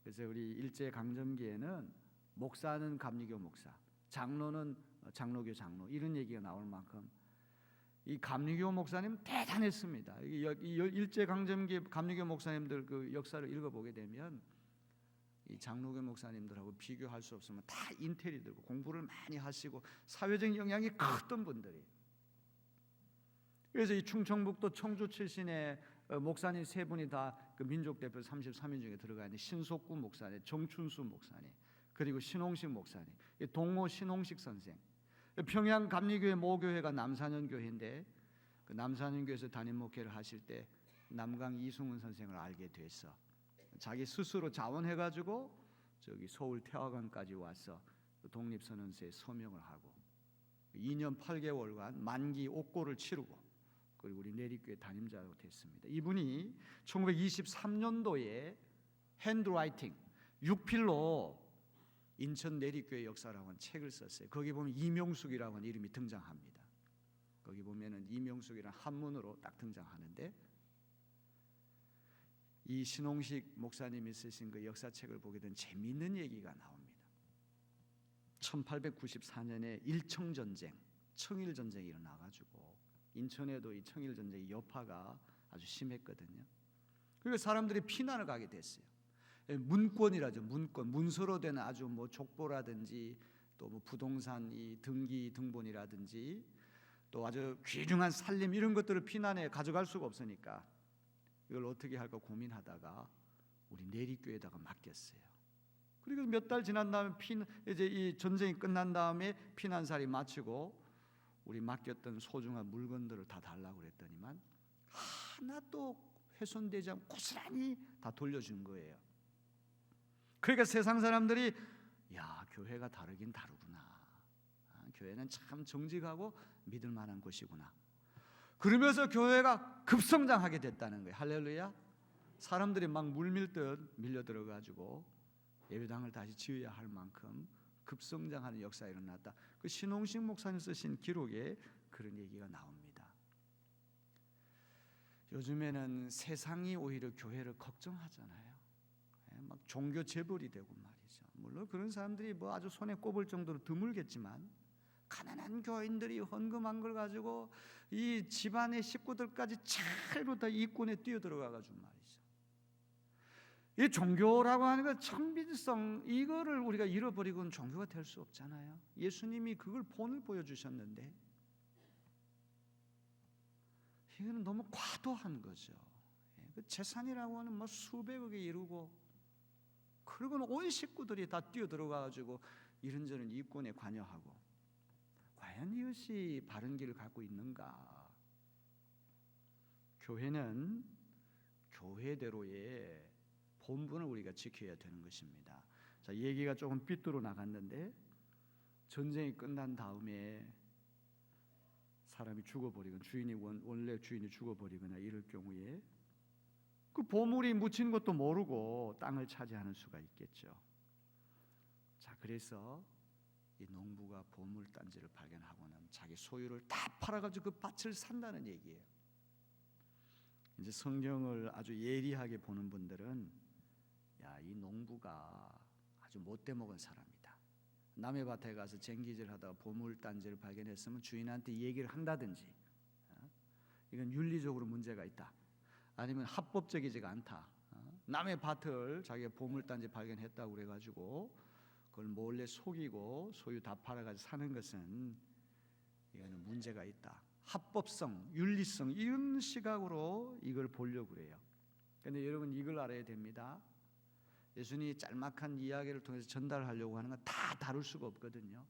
그래서 우리 일제 강점기에는 목사는 감리교 목사, 장로는 장로교 장로, 이런 얘기가 나올 만큼 이 감리교 목사님 대단했습니다. 일제 강점기 감리교 목사님들 그 역사를 읽어보게 되면 이 장로교 목사님들하고 비교할 수 없으면 다 인텔이 들고 공부를 많이 하시고 사회적 영향이 컸던 분들이. 그래서 이 충청북도 청주 출신의 목사님 세 분이 다 그 민족 대표 33인 중에 들어가 있는 신속구 목사님, 정춘수 목사님, 그리고 신홍식 목사님, 동호 신홍식 선생. 평양 감리교회 모교회가 남산연교회인데 그 남산연교회에서 담임 목회를 하실 때 남강 이승훈 선생을 알게 됐어. 자기 스스로 자원해가지고 저기 서울 태화강까지 와서 독립선언서에 서명을 하고 2년 8개월간 만기 옥고를 치르고 그리고 우리 내리교회 담임자로 됐습니다. 이분이 1923년도에 핸드라이팅, 육필로 인천 내리교회 역사라고 하는 책을 썼어요. 거기 보면 이명숙이라고 하는 이름이 등장합니다. 거기 보면은 이명숙이라는 한문으로 딱 등장하는데 이 신홍식 목사님이 쓰신 그 역사책을 보게 된 재미있는 얘기가 나옵니다. 1894년에 일청전쟁, 청일전쟁이 일어나가지고 인천에도 이 청일전쟁의 여파가 아주 심했거든요. 그리고 사람들이 피난을 가게 됐어요. 문권이라죠. 문서로 된 아주 뭐 족보라든지 또 뭐 부동산 이 등기 등본이라든지 또 아주 귀중한 살림 이런 것들을 피난해 가져갈 수가 없으니까 이걸 어떻게 할까 고민하다가 우리 내리교회에다가 맡겼어요. 그리고 몇 달 지난 다음에 이제 이 전쟁이 끝난 다음에 피난살이 마치고 우리 맡겼던 소중한 물건들을 다 달라고 그랬더니만 하나도 훼손되지 않고 고스란히 다 돌려준 거예요. 그러니까 세상 사람들이 야, 교회가 다르긴 다르구나. 교회는 참 정직하고 믿을 만한 곳이구나. 그러면서 교회가 급성장하게 됐다는 거예요. 할렐루야. 사람들이 막 물밀듯 밀려 들어가지고 예배당을 다시 지어야 할 만큼 급성장하는 역사가 일어났다. 그 신홍식 목사님 쓰신 기록에 그런 얘기가 나옵니다. 요즘에는 세상이 오히려 교회를 걱정하잖아요. 막 종교 재벌이 되고 말이죠. 물론 그런 사람들이 뭐 아주 손에 꼽을 정도로 드물겠지만 가난한 교인들이 헌금한 걸 가지고 이 집안의 식구들까지 차로 다 이권에 뛰어들어가가지고 말이죠. 이 종교라고 하는 것 청빈성 이거를 우리가 잃어버리고는 종교가 될 수 없잖아요. 예수님이 그걸 본을 보여주셨는데 이거는 너무 과도한 거죠. 재산이라고 하는 뭐 수백억에 이르고 그리고는 온 식구들이 다 뛰어들어가가지고 이런저런 이권에 관여하고 과연 이것이 바른 길을 갖고 있는가? 교회는 교회대로의 본분을 우리가 지켜야 되는 것입니다. 자, 얘기가 조금 삐뚤어 나갔는데 전쟁이 끝난 다음에 사람이 죽어버리거나 원래 주인이 죽어버리거나 이럴 경우에 그 보물이 묻힌 것도 모르고 땅을 차지하는 수가 있겠죠. 자, 그래서 이 농부가 보물단지를 발견하고는 자기 소유를 다 팔아가지고 그 밭을 산다는 얘기예요. 이제 성경을 아주 예리하게 보는 분들은 야, 이 농부가 아주 못돼 먹은 사람이다. 남의 밭에 가서 쟁기질하다가 보물단지를 발견했으면 주인한테 얘기를 한다든지 이건 윤리적으로 문제가 있다. 아니면 합법적이지가 않다. 남의 밭을 자기가 보물단지 발견했다고 그래가지고 그걸 몰래 속이고 소유 다 팔아가지고 사는 것은 이거는 문제가 있다. 합법성, 윤리성 이런 시각으로 이걸 보려고 그래요. 그런데 여러분 이걸 알아야 됩니다. 예수님이 짤막한 이야기를 통해서 전달하려고 하는 건 다 다룰 수가 없거든요.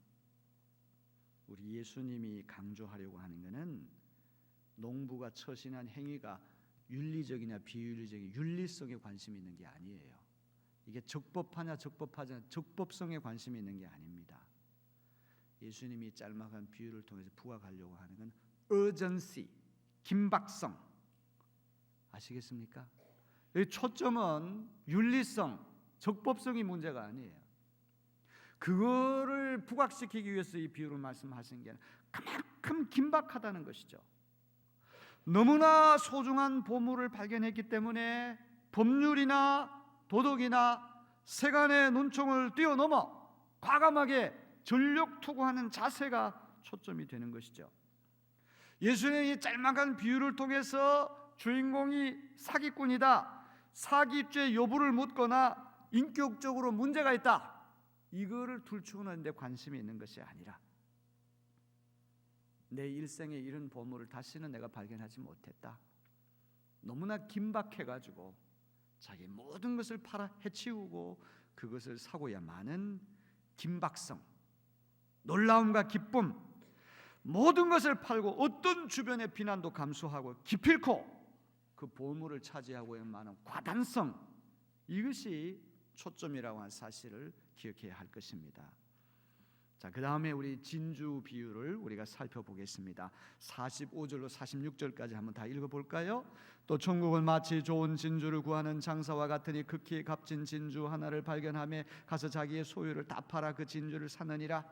우리 예수님이 강조하려고 하는 것은 농부가 처신한 행위가 윤리적이냐 비윤리적인 윤리성에 관심이 있는 게 아니에요. 이게 적법하냐 적법하지 않냐 적법성에 관심이 있는 게 아닙니다. 예수님이 짤막한 비유를 통해서 부각하려고 하는 건 urgency, 긴박성 아시겠습니까? 여기 초점은 윤리성, 적법성이 문제가 아니에요. 그거를 부각시키기 위해서 이 비유를 말씀하신 게 아니라 그만큼 긴박하다는 것이죠. 너무나 소중한 보물을 발견했기 때문에 법률이나 도덕이나 세간의 눈총을 뛰어넘어 과감하게 전력 투구하는 자세가 초점이 되는 것이죠. 예수님이 짤막한 비유를 통해서 주인공이 사기꾼이다, 사기죄 여부를 묻거나 인격적으로 문제가 있다 이거를 둘러치우는 데 관심이 있는 것이 아니라 내 일생에 이런 보물을 다시는 내가 발견하지 못했다. 너무나 긴박해가지고 자기 모든 것을 팔아 해치우고 그것을 사고야만은 긴박성, 놀라움과 기쁨, 모든 것을 팔고 어떤 주변의 비난도 감수하고 기필코 그 그 보물을 차지하고 있는 많은 과단성, 이것이 초점이라고 하는 사실을 기억해야 할 것입니다. 자, 그 다음에 우리 진주 비유를 우리가 살펴보겠습니다. 45절로 46절까지 한번 다 읽어볼까요? 또 천국은 마치 좋은 진주를 구하는 장사와 같으니 극히 값진 진주 하나를 발견하며 가서 자기의 소유를 다 팔아 그 진주를 사느니라.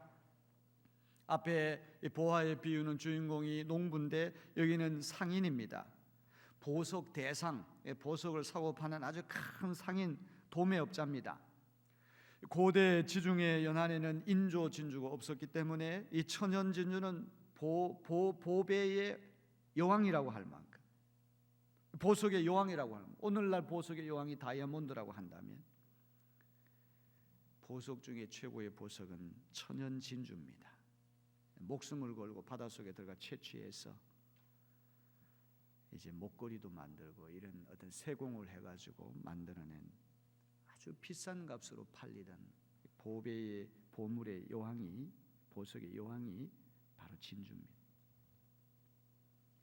앞에 보화의 비유는 주인공이 농부인데 여기는 상인입니다. 보석 대상, 보석을 사고 파는 아주 큰 상인 도매업자입니다. 고대 지중해 연안에는 인조 진주가 없었기 때문에 이 천연 진주는 보배의 여왕이라고 할 만큼, 보석의 여왕이라고 하는, 오늘날 보석의 여왕이 다이아몬드라고 한다면 보석 중에 최고의 보석은 천연 진주입니다. 목숨을 걸고 바닷속에 들어가 채취해서 이제 목걸이도 만들고 이런 어떤 세공을 해가지고 만들어낸 아주 비싼 값으로 팔리던 보배의 보물의 여왕이, 보석의 여왕이 바로 진주입니다.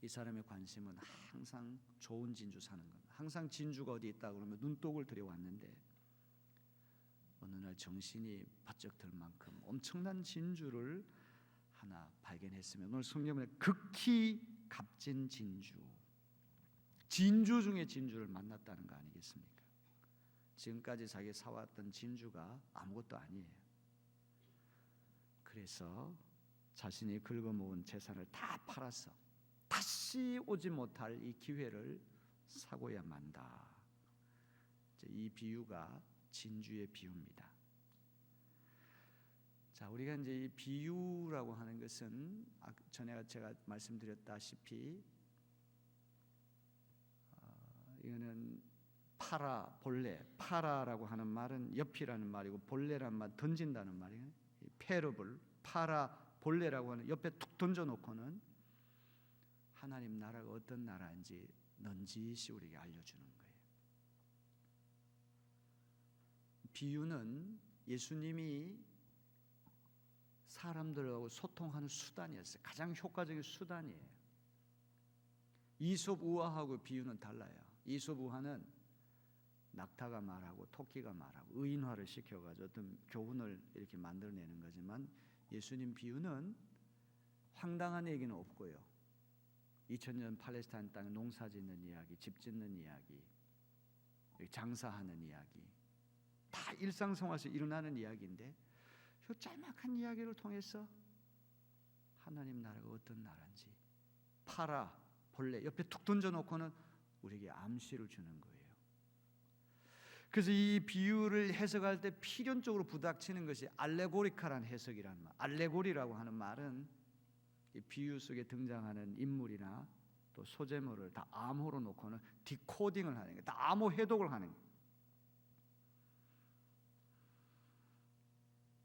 이 사람의 관심은 항상 좋은 진주 사는 겁니다. 항상 진주가 어디 있다 그러면 눈독을 들여왔는데 어느 날 정신이 바짝 들 만큼 엄청난 진주를 하나 발견했으면 오늘 성경에 극히 값진 진주, 진주 중에 진주를 만났다는 거 아니겠습니까? 지금까지 자기 사왔던 진주가 아무것도 아니에요. 그래서 자신이 긁어모은 재산을 다 팔아서 다시 오지 못할 이 기회를 사고야 만다. 이 비유가 진주의 비유입니다. 자, 우리가 이제 이 비유라고 하는 것은 전에 제가 말씀드렸다시피 이거는 파라, 본래, 파라라고 하는 말은 옆이라는 말이고 본래라는 말 던진다는 말이에요. 패러블, 파라, 본래라고 하는 옆에 툭 던져놓고는 하나님 나라가 어떤 나라인지 넌지시 우리에게 알려주는 거예요. 비유는 예수님이 사람들하고 소통하는 수단이었어요. 가장 효과적인 수단이에요. 이솝 우화하고 비유는 달라요. 이솝 우화는 낙타가 말하고 토끼가 말하고 의인화를 시켜가지고 어떤 교훈을 이렇게 만들어내는 거지만 예수님 비유는 황당한 얘기는 없고요. 2000년 팔레스타인 땅에 농사 짓는 이야기, 집 짓는 이야기, 장사하는 이야기, 다 일상생활에서 일어나는 이야기인데 이 짤막한 이야기를 통해서 하나님 나라가 어떤 나라인지 파라, 본래 옆에 툭 던져놓고는 우리에게 암시를 주는 거예요. 그래서 이 비유를 해석할 때 필연적으로 부닥치는 것이 알레고리카라는 해석이라는 말. 알레고리라고 하는 말은 이 비유 속에 등장하는 인물이나 또 소재물을 다 암호로 놓고는 디코딩을 하는 거예요. 다 암호 해독을 하는 거예요.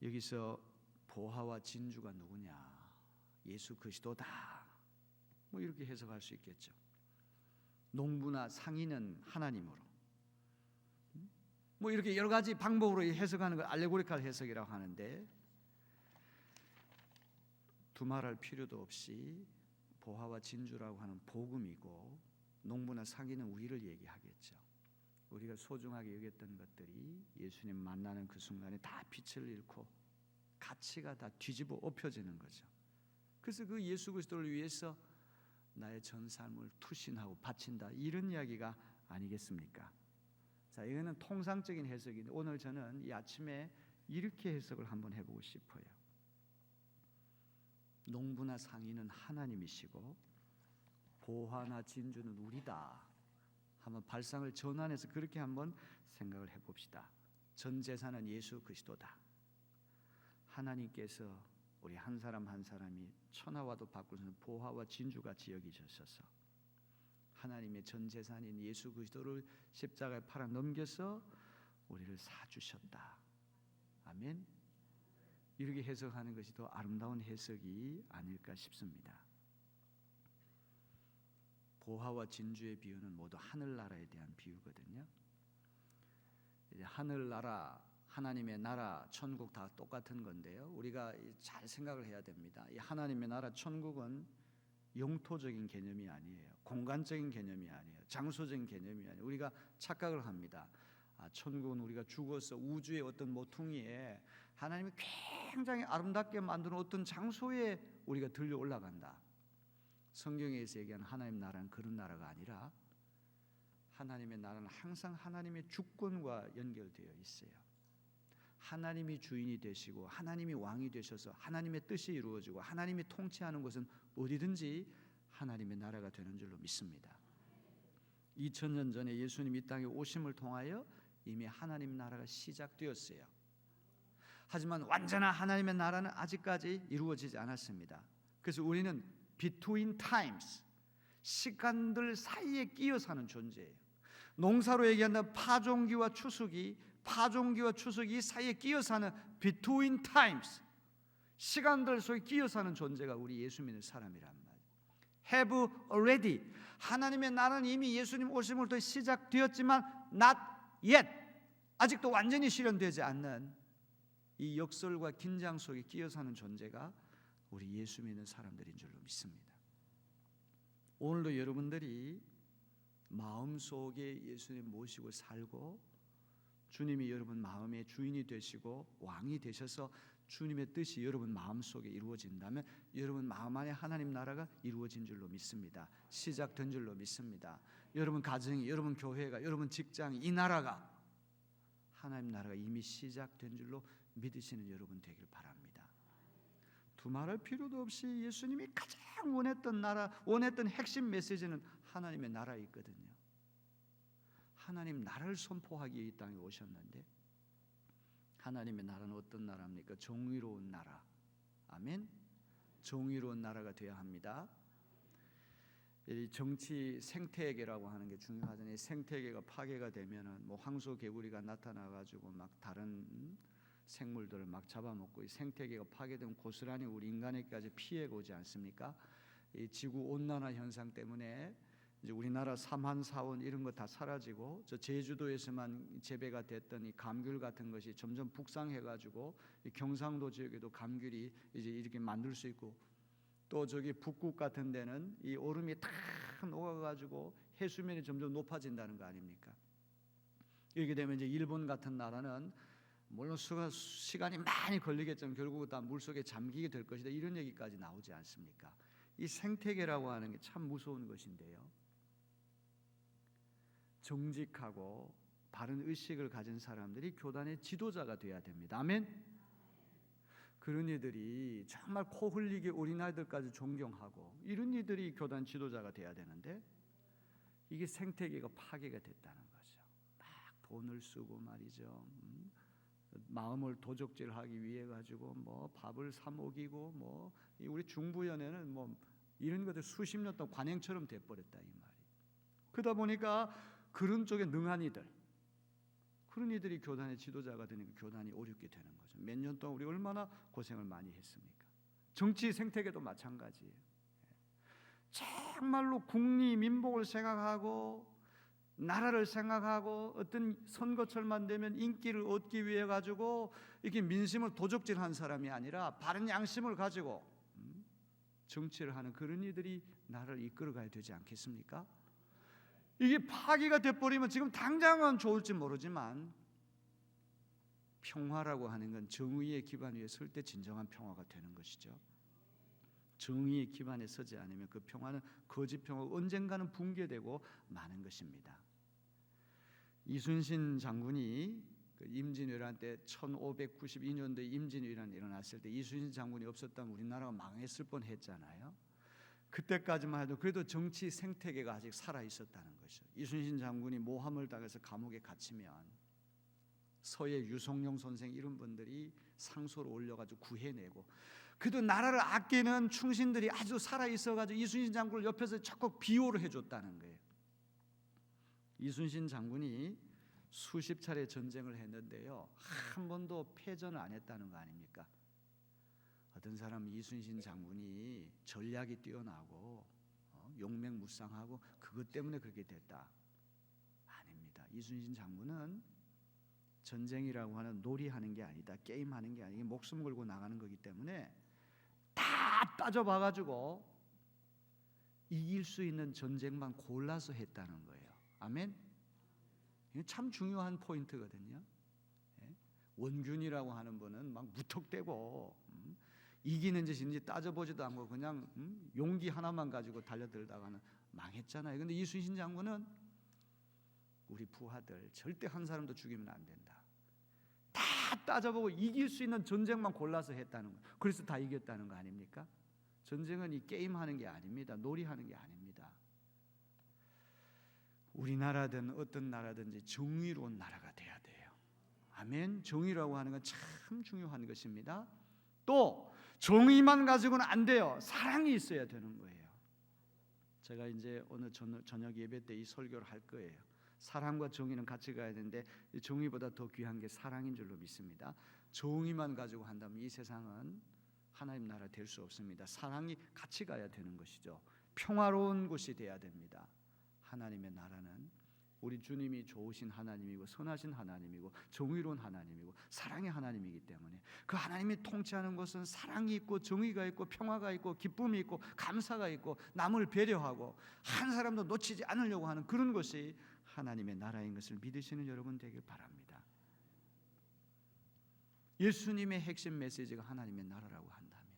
여기서 보화와 진주가 누구냐? 예수 그리스도다. 뭐 이렇게 해석할 수 있겠죠. 농부나 상인은 하나님으로. 뭐 이렇게 여러 가지 방법으로 해석하는 걸 알레고리칼 해석이라고 하는데 두말할 필요도 없이 보화와 진주라고 하는 복음이고 농부나 상인은 우리를 얘기하겠죠. 우리가 소중하게 여겼던 것들이 예수님 만나는 그 순간에 다 빛을 잃고 가치가 다 뒤집어 엎혀지는 거죠. 그래서 그 예수 그리스도를 위해서 나의 전 삶을 투신하고 바친다, 이런 이야기가 아니겠습니까? 자, 이거는 통상적인 해석인데 오늘 저는 이 아침에 이렇게 해석을 한번 해보고 싶어요. 농부나 상인은 하나님이시고 보화나 진주는 우리다. 한번 발상을 전환해서 그렇게 한번 생각을 해봅시다. 전 재산은 예수 그리스도다. 하나님께서 우리 한 사람 한 사람이 천하와도 바꿀 수 있는 보화와 진주같이 여기셨어서 하나님의 전 재산인 예수 그리스도를 십자가에 팔아 넘겨서 우리를 사주셨다. 아멘. 이렇게 해석하는 것이 더 아름다운 해석이 아닐까 싶습니다. 보화와 진주의 비유는 모두 하늘나라에 대한 비유거든요. 이제 하늘나라, 하나님의 나라, 천국 다 똑같은 건데요. 우리가 잘 생각을 해야 됩니다. 이 하나님의 나라, 천국은 영토적인 개념이 아니에요. 공간적인 개념이 아니에요. 장소적인 개념이 아니에요. 우리가 착각을 합니다. 천국은 우리가 죽어서 우주의 어떤 모퉁이에 하나님이 굉장히 아름답게 만드는 어떤 장소에 우리가 들려 올라간다. 성경에서 얘기하는 하나님 나라는 그런 나라가 아니라 하나님의 나라는 항상 하나님의 주권과 연결되어 있어요. 하나님이 주인이 되시고 하나님이 왕이 되셔서 하나님의 뜻이 이루어지고 하나님이 통치하는 것은 어디든지 하나님의 나라가 되는 줄로 믿습니다. 2000년 전에 예수님이 이 땅에 오심을 통하여 이미 하나님 나라가 시작되었어요. 하지만 완전한 하나님의 나라는 아직까지 이루어지지 않았습니다. 그래서 우리는 between times, 시간들 사이에 끼어 사는 존재예요. 농사로 얘기한다면 파종기와 추수기 사이에 끼어 사는 between times, 시간들 속에 끼어 사는 존재가 우리 예수 믿는 사람이란 말이에요. have already, 하나님의 나라는 이미 예수님 오심을 통해 시작되었지만 not yet, 아직도 완전히 실현되지 않는 이 역설과 긴장 속에 끼어 사는 존재가 우리 예수 믿는 사람들인 줄로 믿습니다. 오늘도 여러분들이 마음속에 예수님 모시고 살고 주님이 여러분 마음의 주인이 되시고 왕이 되셔서 주님의 뜻이 여러분 마음속에 이루어진다면 여러분 마음 안에 하나님 나라가 이루어진 줄로 믿습니다. 시작된 줄로 믿습니다. 여러분 가정이, 여러분 교회가, 여러분 직장이, 이 나라가 하나님 나라가 이미 시작된 줄로 믿으시는 여러분 되길 바랍니다. 두말할 필요도 없이 예수님이 가장 원했던 나라, 원했던 핵심 메시지는 하나님의 나라에 있거든요. 하나님 나라를 선포하기에 이 땅에 오셨는데 하나님의 나라는 어떤 나라입니까? 정의로운 나라. 아멘. 정의로운 나라가 되어야 합니다. 이 정치 생태계라고 하는 게 중요하잖아요. 생태계가 파괴가 되면은 뭐 황소 개구리가 나타나 가지고 막 다른 생물들을 막 잡아먹고 이 생태계가 파괴되면 고스란히 우리 인간에게까지 피해가 오지 않습니까? 이 지구 온난화 현상 때문에 이제 우리나라 삼한사원 이런 거 다 사라지고 저 제주도에서만 재배가 됐던 이 감귤 같은 것이 점점 북상해가지고 이 경상도 지역에도 감귤이 이제 이렇게 만들 수 있고 또 저기 북극 같은 데는 이 얼음이 다 녹아가지고 해수면이 점점 높아진다는 거 아닙니까? 이렇게 되면 이제 일본 같은 나라는 물론 시간이 많이 걸리겠지만 결국 다 물속에 잠기게 될 것이다 이런 얘기까지 나오지 않습니까? 이 생태계라고 하는 게 참 무서운 것인데요. 정직하고 바른 의식을 가진 사람들이 교단의 지도자가 돼야 됩니다. 아멘. 그런 이들이 정말 코 흘리게 어린아이들까지 존경하고 이런 이들이 교단 지도자가 돼야 되는데 이게 생태계가 파괴가 됐다는 거죠. 막 돈을 쓰고 말이죠. 마음을 도적질하기 위해 가지고 뭐 밥을 사 먹이고 뭐 우리 중부연에는 뭐 이런 것들 수십 년 동안 관행처럼 돼버렸다 이 말이. 그러다 보니까 그런 쪽에 능한 이들, 그런 이들이 교단의 지도자가 되니까 교단이 어렵게 되는 거죠. 몇 년 동안 우리 얼마나 고생을 많이 했습니까? 정치 생태계도 마찬가지예요. 정말로 국리 민복을 생각하고 나라를 생각하고 어떤 선거철만 되면 인기를 얻기 위해 가지고 이렇게 민심을 도적질한 사람이 아니라 바른 양심을 가지고 정치를 하는 그런 이들이 나라를 이끌어가야 되지 않겠습니까? 이게 파괴가 돼버리면 지금 당장은 좋을지 모르지만 평화라고 하는 건 정의의 기반 위에 설 때 진정한 평화가 되는 것이죠. 정의의 기반에 서지 않으면 그 평화는 거짓 평화가 언젠가는 붕괴되고 마는 것입니다. 이순신 장군이 임진왜란 때 1592년도에 임진왜란이 일어났을 때 이순신 장군이 없었다면 우리나라가 망했을 뻔했잖아요. 그때까지만 해도 그래도 정치 생태계가 아직 살아 있었다는 것이죠. 이순신 장군이 모함을 당해서 감옥에 갇히면 서예 유성룡 선생 이런 분들이 상소를 올려가지고 구해내고 그래도 나라를 아끼는 충신들이 아주 살아 있어가지고 이순신 장군을 옆에서 적극 비호를 해줬다는 거예요. 이순신 장군이 수십 차례 전쟁을 했는데요, 한 번도 패전을 안 했다는 거 아닙니까? 어떤 사람은 이순신 장군이 전략이 뛰어나고 용맹무쌍하고 그것 때문에 그렇게 됐다. 아닙니다. 이순신 장군은 전쟁이라고 하는 놀이하는 게 아니다. 게임하는 게 아니고 목숨 걸고 나가는 거기 때문에 다 따져봐가지고 이길 수 있는 전쟁만 골라서 했다는 거예요. 아멘. 이게 참 중요한 포인트거든요. 원균이라고 하는 분은 막 무턱대고 이기는 짓인지 따져보지도 않고 그냥 용기 하나만 가지고 달려들다가는 망했잖아요. 근데 이순신 장군은 우리 부하들 절대 한 사람도 죽이면 안 된다. 다 따져보고 이길 수 있는 전쟁만 골라서 했다는 거예요. 그래서 다 이겼다는 거 아닙니까? 전쟁은 이 게임하는 게 아닙니다. 놀이하는 게 아닙니다. 우리나라든 어떤 나라든지 정의로운 나라가 돼야 돼요. 아멘. 정의라고 하는 건 참 중요한 것입니다. 또 정의만 가지고는 안 돼요. 사랑이 있어야 되는 거예요. 제가 이제 오늘 저녁 예배 때 이 설교를 할 거예요. 사랑과 정의는 같이 가야 되는데 정의보다 더 귀한 게 사랑인 줄로 믿습니다. 정의만 가지고 한다면 이 세상은 하나님 나라 될 수 없습니다. 사랑이 같이 가야 되는 것이죠. 평화로운 곳이 돼야 됩니다. 하나님의 나라는 우리 주님이 좋으신 하나님이고 선하신 하나님이고 정의로운 하나님이고 사랑의 하나님이기 때문에 그 하나님이 통치하는 것은 사랑이 있고 정의가 있고 평화가 있고 기쁨이 있고 감사가 있고 남을 배려하고 한 사람도 놓치지 않으려고 하는 그런 것이 하나님의 나라인 것을 믿으시는 여러분 되길 바랍니다. 예수님의 핵심 메시지가 하나님의 나라라고 한다면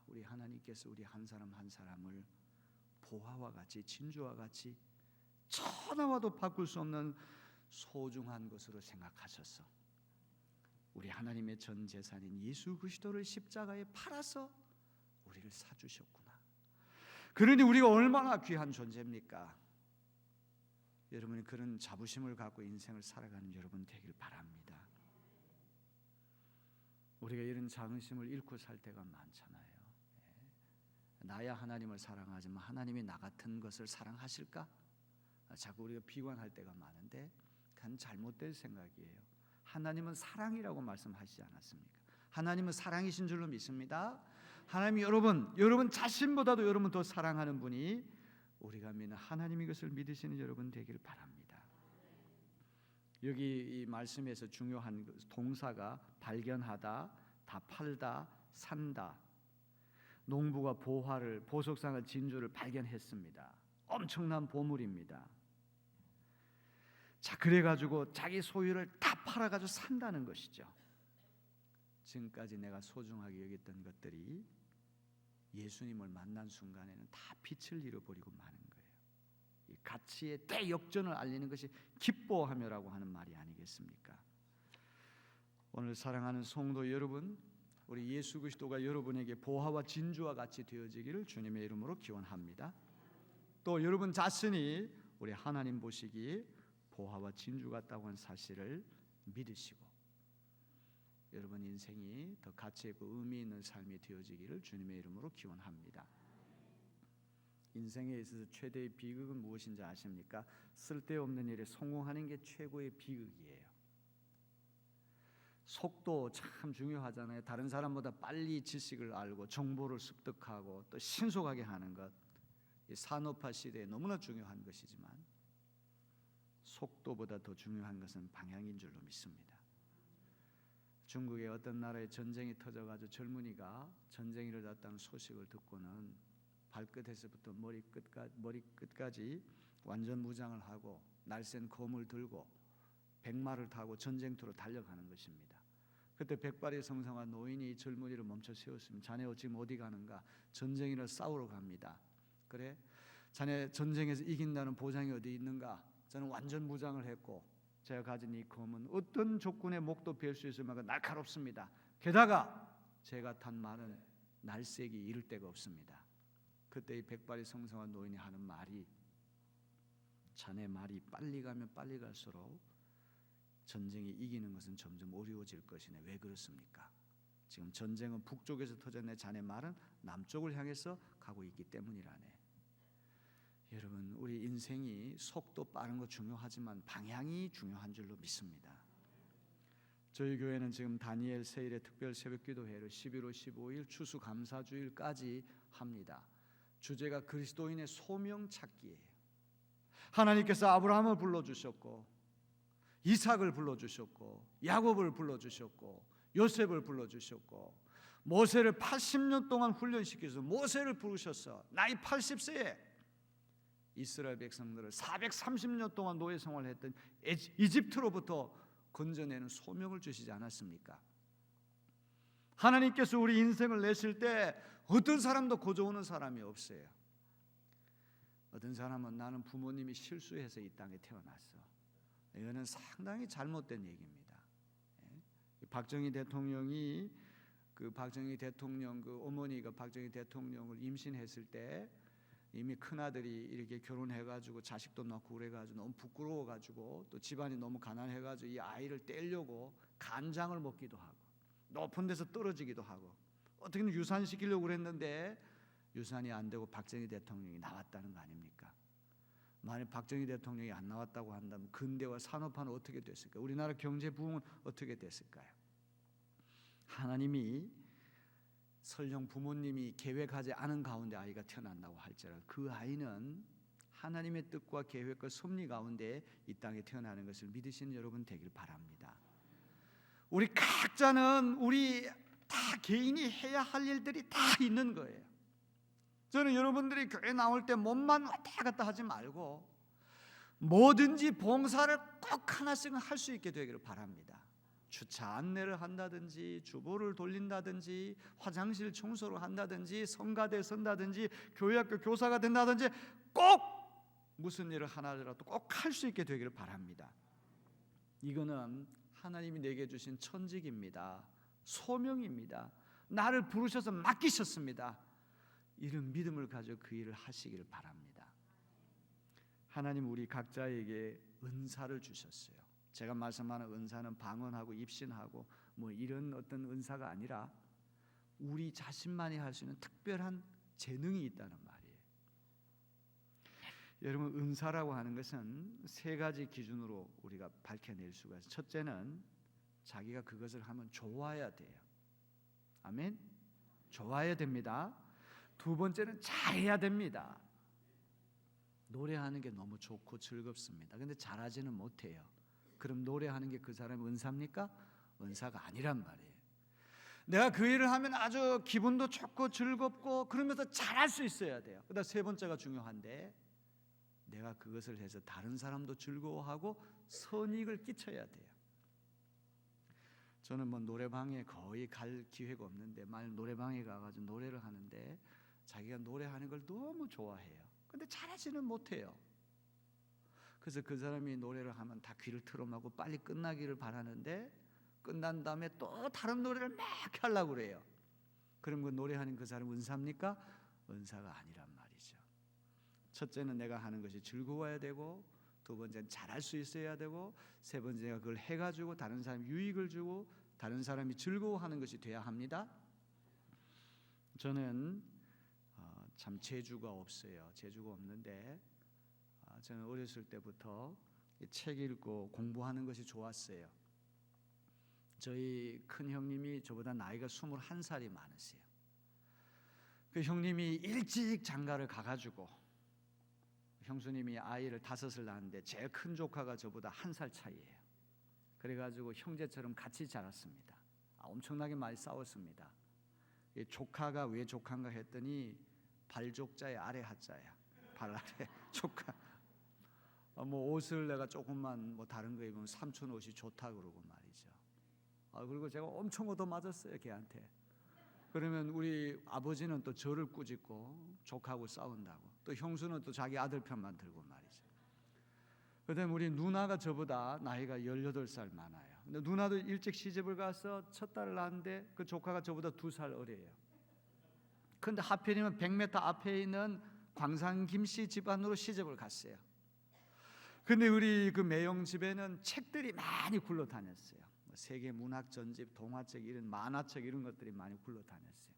우리 하나님께서 우리 한 사람 한 사람을 보화와 같이 진주와 같이 천하와도 바꿀 수 없는 소중한 것으로 생각하셔서 우리 하나님의 전 재산인 예수 그리스도를 십자가에 팔아서 우리를 사주셨구나. 그러니 우리가 얼마나 귀한 존재입니까? 여러분이 그런 자부심을 갖고 인생을 살아가는 여러분 되길 바랍니다. 우리가 이런 자긍심을 잃고 살 때가 많잖아요. 나야 하나님을 사랑하지만 하나님이 나 같은 것을 사랑하실까? 자꾸 우리가 비관할 때가 많은데 그건 잘못된 생각이에요. 하나님은 사랑이라고 말씀하시지 않았습니까? 하나님은 사랑이신 줄로 믿습니다. 하나님이 여러분 자신보다도 여러분 더 사랑하는 분이 우리가 믿는 하나님인 것을 믿으시는 여러분 되길 바랍니다. 여기 이 말씀에서 중요한 동사가 발견하다, 다 팔다, 산다. 농부가 보석상을 진주를 발견했습니다. 엄청난 보물입니다. 자, 그래가지고 자기 소유를 다 팔아가지고 산다는 것이죠. 지금까지 내가 소중하게 여겼던 것들이 예수님을 만난 순간에는 다 빛을 잃어버리고 마는 거예요. 이 가치의 대역전을 알리는 것이 기뻐하며라고 하는 말이 아니겠습니까? 오늘 사랑하는 성도 여러분, 우리 예수 그리스도가 여러분에게 보화와 진주와 같이 되어지기를 주님의 이름으로 기원합니다. 또 여러분 자신이 우리 하나님 보시기에 보화와 진주 같다고 하는 사실을 믿으시고 여러분 인생이 더 가치 있고 의미 있는 삶이 되어지기를 주님의 이름으로 기원합니다. 인생에 있어서 최대의 비극은 무엇인지 아십니까? 쓸데없는 일에 성공하는 게 최고의 비극이에요. 속도 참 중요하잖아요. 다른 사람보다 빨리 지식을 알고 정보를 습득하고 또 신속하게 하는 것, 이 산업화 시대에 너무나 중요한 것이지만 속도보다 더 중요한 것은 방향인 줄로 믿습니다. 중국의 어떤 나라에 전쟁이 터져가지고 젊은이가 전쟁이 일어났다는 소식을 듣고는 발끝에서부터 머리 끝까지 완전 무장을 하고 날쌘 검을 들고 백마를 타고 전쟁터로 달려가는 것입니다. 그때 백발의 성성한 노인이 젊은이를 멈춰 세웠습니다. 자네 지금 어디 가는가? 전쟁이라 싸우러 갑니다. 그래? 자네 전쟁에서 이긴다는 보장이 어디 있는가? 저는 완전 무장을 했고 제가 가진 이 검은 어떤 조건의 목도 벨 수 있을 만큼 날카롭습니다. 게다가 제가 탄 말은 날쌔기 이를 데가 없습니다. 그때 이 백발이 성성한 노인이 하는 말이 자네 말이 빨리 가면 빨리 갈수록 전쟁이 이기는 것은 점점 어려워질 것이네. 왜 그렇습니까? 지금 전쟁은 북쪽에서 터졌네. 자네 말은 남쪽을 향해서 가고 있기 때문이라네. 여러분 우리 인생이 속도 빠른 거 중요하지만 방향이 중요한 줄로 믿습니다. 저희 교회는 지금 다니엘 세일의 특별 새벽기도회를 11월 15일 추수감사주일까지 합니다. 주제가 그리스도인의 소명 찾기예요. 하나님께서 아브라함을 불러주셨고 이삭을 불러주셨고 야곱을 불러주셨고 요셉을 불러주셨고 모세를 80년 동안 훈련시켜서 모세를 부르셔서 나이 80세에 이스라엘 백성들을 430년 동안 노예 생활을 했던 이집트로부터 건져내는 소명을 주시지 않았습니까? 하나님께서 우리 인생을 내실 때 어떤 사람도 고쳐오는 사람이 없어요. 어떤 사람은 나는 부모님이 실수해서 이 땅에 태어났어. 이거는 상당히 잘못된 얘기입니다. 박정희 대통령이 박정희 대통령 어머니가 박정희 대통령을 임신했을 때 이미 큰아들이 이렇게 결혼해가지고 자식도 낳고 그래가지고 너무 부끄러워가지고 또 집안이 너무 가난해가지고 이 아이를 떼려고 간장을 먹기도 하고 높은 데서 떨어지기도 하고 어떻게든 유산시키려고 그랬는데 유산이 안 되고 박정희 대통령이 나왔다는 거 아닙니까? 만약 박정희 대통령이 안 나왔다고 한다면 근대화 산업화는 어떻게 됐을까요? 우리나라 경제 부흥은 어떻게 됐을까요? 하나님이 설령 부모님이 계획하지 않은 가운데 아이가 태어난다고 할지라도 그 아이는 하나님의 뜻과 계획과 섭리 가운데 이 땅에 태어나는 것을 믿으시는 여러분 되길 바랍니다. 우리 각자는 우리 다 개인이 해야 할 일들이 다 있는 거예요. 저는 여러분들이 교회 나올 때 몸만 왔다 갔다 하지 말고 뭐든지 봉사를 꼭 하나씩은 할 수 있게 되기를 바랍니다. 주차 안내를 한다든지 주보를 돌린다든지 화장실 청소를 한다든지 성가대 선다든지 교회학교 교사가 된다든지 꼭 무슨 일을 하나라도 꼭 할 수 있게 되기를 바랍니다. 이거는 하나님이 내게 주신 천직입니다. 소명입니다. 나를 부르셔서 맡기셨습니다. 이런 믿음을 가지고 그 일을 하시기를 바랍니다. 하나님 우리 각자에게 은사를 주셨어요. 제가 말씀하는 은사는 방언하고 입신하고 뭐 이런 어떤 은사가 아니라 우리 자신만이 할 수 있는 특별한 재능이 있다는 말이에요. 여러분 은사라고 하는 것은 세 가지 기준으로 우리가 밝혀낼 수가 있어요. 첫째는 자기가 그것을 하면 좋아야 돼요. 아멘. 좋아야 됩니다. 두 번째는 잘해야 됩니다. 노래하는 게 너무 좋고 즐겁습니다. 근데 잘하지는 못해요. 그럼 노래하는 게 그 사람의 은사입니까? 은사가 아니란 말이에요. 내가 그 일을 하면 아주 기분도 좋고 즐겁고 그러면서 잘할 수 있어야 돼요. 그다음 세 번째가 중요한데 내가 그것을 해서 다른 사람도 즐거워하고 선익을 끼쳐야 돼요. 저는 뭐 노래방에 거의 갈 기회가 없는데 만약 노래방에 가가지고 노래를 하는데 자기가 노래하는 걸 너무 좋아해요. 근데 잘하지는 못해요. 그래서 그 사람이 노래를 하면 다 귀를 틀어막고 빨리 끝나기를 바라는데 끝난 다음에 또 다른 노래를 막 하려고 그래요. 그럼 그 노래하는 그 사람은 은사입니까? 은사가 아니란 말이죠. 첫째는 내가 하는 것이 즐거워야 되고 두 번째는 잘할 수 있어야 되고 세 번째가 그걸 해가지고 다른 사람이 유익을 주고 다른 사람이 즐거워하는 것이 돼야 합니다. 저는 참 재주가 없어요. 재주가 없는데 저는 어렸을 때부터 책 읽고 공부하는 것이 좋았어요. 저희 큰 형님이 저보다 나이가 21살이 많으세요. 그 형님이 일찍 장가를 가가지고 형수님이 아이를 5을 낳았는데 제일 큰 조카가 저보다 1살 차이예요. 그래가지고 형제처럼 같이 자랐습니다. 엄청나게 많이 싸웠습니다. 조카가 왜 조카인가 했더니 발족자의 아래 하자야. 발 아래 조카. 뭐 옷을 내가 조금만 뭐 다른 거 입으면 삼촌 옷이 좋다 그러고 말이죠. 그리고 제가 엄청 얻어맞았어요 걔한테. 그러면 우리 아버지는 또 저를 꾸짖고 조카하고 싸운다고. 또 형수는 또 자기 아들 편만 들고 말이죠. 그다음에 우리 누나가 저보다 나이가 18살 많아요. 근데 누나도 일찍 시집을 가서 첫 딸을 낳았는데 그 조카가 저보다 2살 어려요. 근데 하필이면 100m 앞에 있는 광산김씨 집안으로 시집을 갔어요. 근데 우리 그 매형 집에는 책들이 많이 굴러다녔어요. 세계 문학 전집, 동화책 이런 만화책 이런 것들이 많이 굴러다녔어요.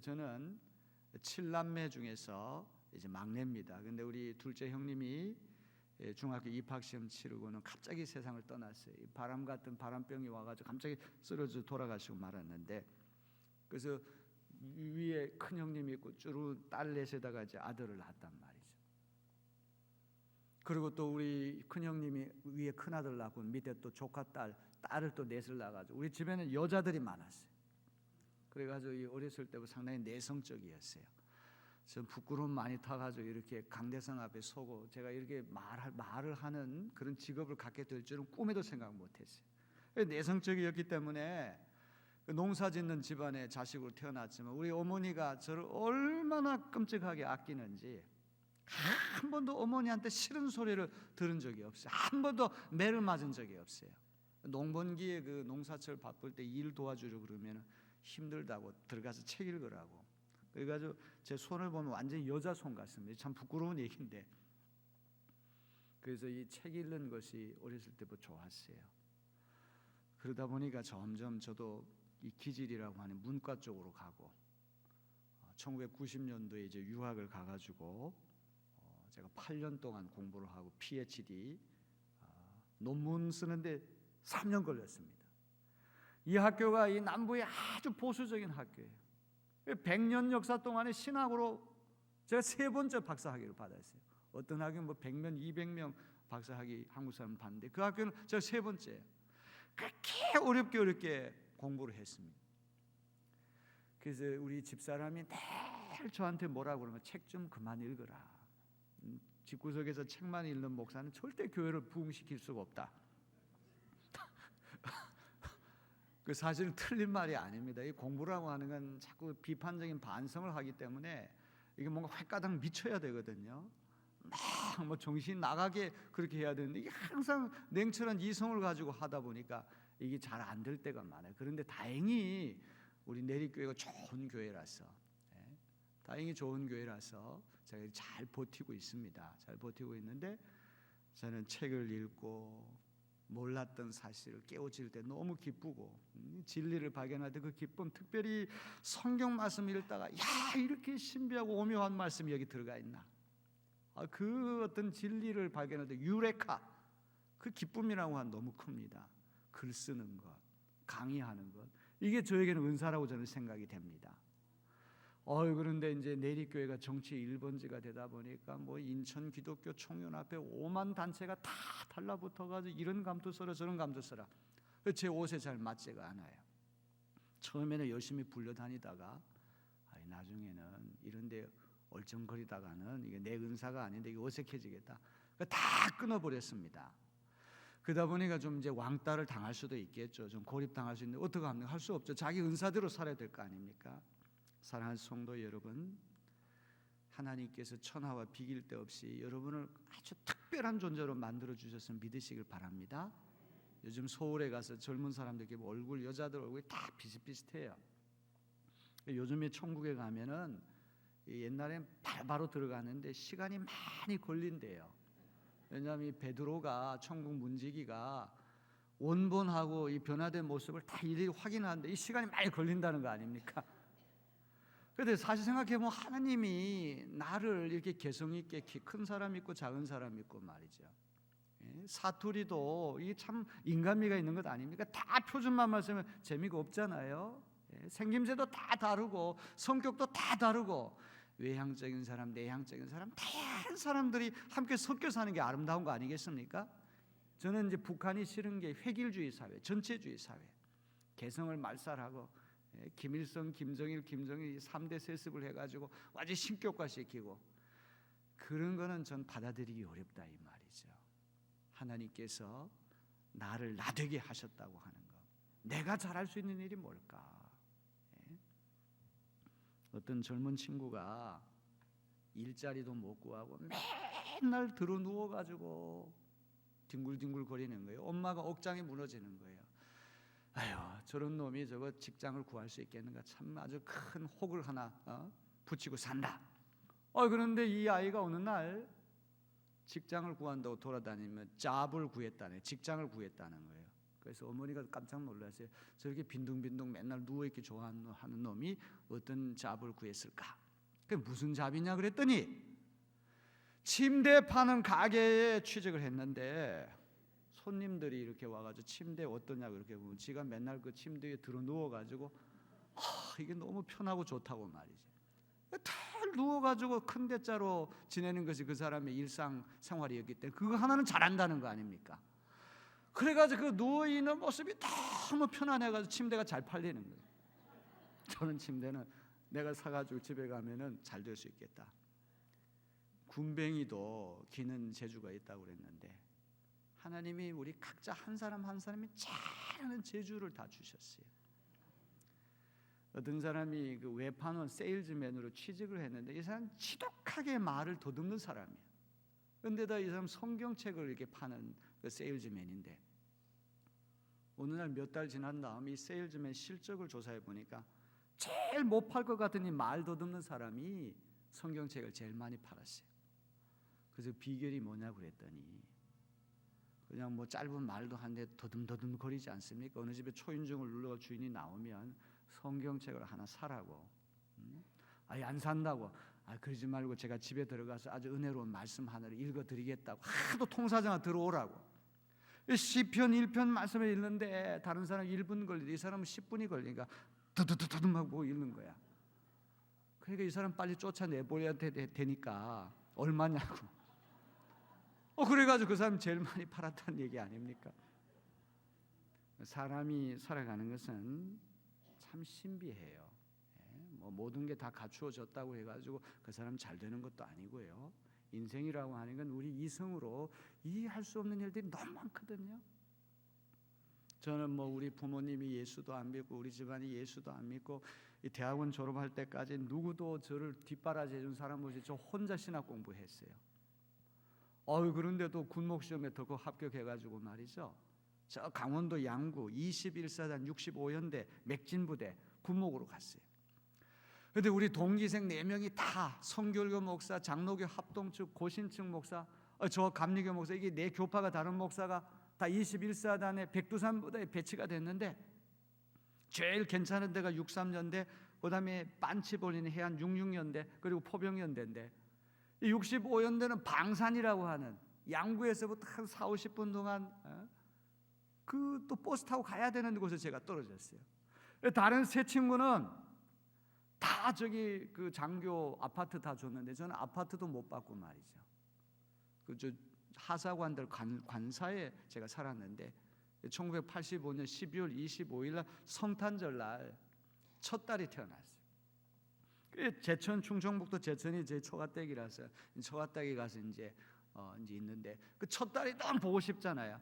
저는 7남매 중에서 이제 막내입니다. 근데 우리 둘째 형님이 중학교 입학시험 치르고는 갑자기 세상을 떠났어요. 바람 같은 바람병이 와가지고 갑자기 쓰러져 돌아가시고 말았는데, 그래서 위에 큰 형님이 있고 쭈루 딸 넷에다가 이제 아들을 낳았단 말이죠. 그리고 또 우리 큰 형님이 위에 큰 아들 낳고 밑에 또 조카 딸을 또 넷을 낳아가지고 우리 집에는 여자들이 많았어요. 그래가지고 이 어렸을 때부터 상당히 내성적이었어요. 전 부끄러움 많이 타가지고 이렇게 강대상 앞에 서고 제가 이렇게 말을 하는 그런 직업을 갖게 될 줄은 꿈에도 생각 못했어요. 내성적이었기 때문에 농사짓는 집안의 자식으로 태어났지만 우리 어머니가 저를 얼마나 끔찍하게 아끼는지 한 번도 어머니한테 싫은 소리를 들은 적이 없어요. 한 번도 매를 맞은 적이 없어요. 농번기에 그 농사철 바쁠 때 일 도와주려 그러면 힘들다고 들어가서 책 읽으라고. 그래가지고 제 손을 보면 완전히 여자 손 같습니다. 참 부끄러운 얘기인데. 그래서 이 책 읽는 것이 어렸을 때부터 좋았어요. 그러다 보니까 점점 저도 이 기질이라고 하는 문과 쪽으로 가고 1990년도에 이제 유학을 가가지고 제가 8년 동안 공부를 하고 PhD 논문 쓰는데 3년 걸렸습니다. 이 학교가 이 남부의 아주 보수적인 학교예요. 100년 역사 동안에 신학으로 제가 3번째 박사학위를 받았어요. 어떤 학교는 뭐 100명, 200명 박사학위 한국 사람 받는데 그 학교는 제가 3번째예요. 그렇게 어렵게 공부를 했습니다. 그래서 우리 집사람이 늘 저한테 뭐라고 그러면 책 좀 그만 읽어라. 집구석에서 책만 읽는 목사는 절대 교회를 부흥시킬 수가 없다. 그 사실은 틀린 말이 아닙니다. 이 공부라고 하는 건 자꾸 비판적인 반성을 하기 때문에 이게 뭔가 획가닥 미쳐야 되거든요. 막 뭐 정신 나가게 그렇게 해야 되는데 이게 항상 냉철한 이성을 가지고 하다 보니까 이게 잘 안 될 때가 많아요. 그런데 다행히 우리 내리교회가 좋은 교회라서 다행히 좋은 교회라서 제가 잘 버티고 있습니다. 잘 버티고 있는데 저는 책을 읽고 몰랐던 사실을 깨우칠 때 너무 기쁘고 진리를 발견할 때 그 기쁨, 특별히 성경 말씀 읽다가 야 이렇게 신비하고 오묘한 말씀이 여기 들어가 있나, 그 어떤 진리를 발견할 때 유레카, 그 기쁨이라고 하면 너무 큽니다. 글 쓰는 것, 강의하는 것, 이게 저에게는 은사라고 저는 생각이 됩니다. 그런데 이제 내리교회가 정치 1번지가 되다 보니까 뭐 인천 기독교 총연 앞에 5만 단체가 다 달라붙어가지고 이런 감투 써라 저런 감투 써라. 제 옷에 잘 맞지가 않아요. 처음에는 열심히 불려다니다가 나중에는 이런데 얼쩡거리다가는 이게 내 은사가 아닌데 이게 어색해지겠다. 다 끊어버렸습니다. 그러다 보니까 좀 이제 왕따를 당할 수도 있겠죠. 좀 고립당할 수 있는데 어떻게 합니까? 할 수 없죠. 자기 은사대로 살아야 될 거 아닙니까? 사랑하는 성도 여러분, 하나님께서 천하와 비길 데 없이 여러분을 아주 특별한 존재로 만들어 주셨음을 믿으시길 바랍니다. 요즘 서울에 가서 젊은 사람들 얼굴, 여자들 얼굴이 다 비슷비슷해요. 요즘에 천국에 가면은 옛날엔 바로 들어가는데 시간이 많이 걸린대요. 왜냐하면 이 베드로가 천국 문지기가 원본하고 이 변화된 모습을 다 일일이 확인하는데 이 시간이 많이 걸린다는 거 아닙니까? 그런데 사실 생각해보면 하나님이 나를 이렇게 개성 있게 키 큰 사람 있고 작은 사람 있고 말이죠. 사투리도 이게 참 인간미가 있는 것 아닙니까? 다 표준만 말씀하면 재미가 없잖아요. 생김새도 다 다르고 성격도 다 다르고 외향적인 사람, 내향적인 사람, 다양한 사람들이 함께 섞여 사는 게 아름다운 거 아니겠습니까? 저는 이제 북한이 싫은 게 획일주의 사회, 전체주의 사회, 개성을 말살하고 김일성, 김정일, 김정일 3대 세습을 해가지고 완전 신격화시키고 그런 거는 전 받아들이기 어렵다 이 말이죠. 하나님께서 나를 나되게 하셨다고 하는 것, 내가 잘할 수 있는 일이 뭘까? 어떤 젊은 친구가 일자리도 못 구하고 맨날 들어 누워가지고 뒹굴뒹굴 거리는 거예요. 엄마가 억장이 무너지는 거예요. 아유, 저런 놈이 저거 직장을 구할 수 있겠는가? 참 아주 큰 혹을 하나 붙이고 산다. 그런데 이 아이가 어느 날 직장을 구한다고 돌아다니면 잡을 구했다네, 직장을 구했다는 거예요. 그래서 어머니가 깜짝 놀랐어요. 저렇게 빈둥빈둥 맨날 누워있기 좋아하는 놈이 어떤 잡을 구했을까? 그게 무슨 잡이냐 그랬더니 침대 파는 가게에 취직을 했는데 손님들이 이렇게 와가지고 침대 어떠냐고 이렇게 보면 지가 맨날 그 침대 위에 들어 누워가지고 이게 너무 편하고 좋다고 말이지. 다 누워가지고 큰 대자로 지내는 것이 그 사람의 일상 생활이었기 때문에 그거 하나는 잘한다는 거 아닙니까? 그래가지고 그 누워있는 모습이 너무 편안해가지고 침대가 잘 팔리는 거예요. 저런 침대는 내가 사가지고 집에 가면은 잘 될 수 있겠다. 군뱅이도 기는 재주가 있다고 그랬는데 하나님이 우리 각자 한 사람 한 사람이 잘하는 재주를 다 주셨어요. 어떤 사람이 그 외판원 세일즈맨으로 취직을 했는데 이 사람 지독하게 말을 더듬는 사람이에요. 그런데다 이 사람 성경책을 이렇게 파는 그 세일즈맨인데 어느 날 몇 달 지난 다음 이 세일즈맨 실적을 조사해 보니까 제일 못 팔 것 같은 이 말 더듬는 사람이 성경책을 제일 많이 팔았어요. 그래서 비결이 뭐냐고 그랬더니 그냥 뭐 짧은 말도 한데 더듬더듬 거리지 않습니까? 어느 집에 초인종을 눌러 주인이 나오면 성경책을 하나 사라고. 아니 안 산다고. 그러지 말고 제가 집에 들어가서 아주 은혜로운 말씀 하나를 읽어드리겠다고 하도 통사자가 들어오라고. 시편 1편 말씀을 읽는데 다른 사람 1분 걸리는데 이 사람은 10분이 걸리니까 더듬더듬 하고 읽는 거야. 그러니까 이 사람 빨리 쫓아내버려야 되니까 얼마냐고. 그래가지고 그 사람 제일 많이 팔았다는 얘기 아닙니까? 사람이 살아가는 것은 참 신비해요. 뭐 모든 게 다 갖추어졌다고 해가지고 그 사람 잘 되는 것도 아니고요. 인생이라고 하는 건 우리 이성으로 이해할 수 없는 일들이 너무 많거든요. 저는 뭐 우리 부모님이 예수도 안 믿고 우리 집안이 예수도 안 믿고 이 대학원 졸업할 때까지 누구도 저를 뒷바라지 해준 사람 없이 저 혼자 신학 공부했어요. 그런데도 군목 시험에 더 합격해가지고 말이죠. 저 강원도 양구 21사단 65연대 맥진부대 군목으로 갔어요. 그런데 우리 동기생 4명이 다 성결교 목사, 장로교 합동측, 고신측 목사, 저 감리교 목사, 이게 4교파가 다른 목사가 다 21사단의 백두산 부대에 배치가 됐는데 제일 괜찮은 데가 63연대, 그 다음에 빤치 벌리는 해안 66연대, 그리고 포병연대인데 이 65연대는 방산이라고 하는 양구에서부터 한 40-50분 동안 그 또 버스 타고 가야 되는 곳에 제가 떨어졌어요. 다른 세 친구는 다 저기 그 장교 아파트 다 줬는데 저는 아파트도 못 받고 말이죠. 그 저 하사관들 관사에 제가 살았는데 1985년 12월 25일 날 성탄절 날 첫 딸이 태어났어요. 제천 충청북도 제천이 제 처가댁이라서 처가댁에 가서 이제 있는데 그 첫 딸이 너무 보고 싶잖아요.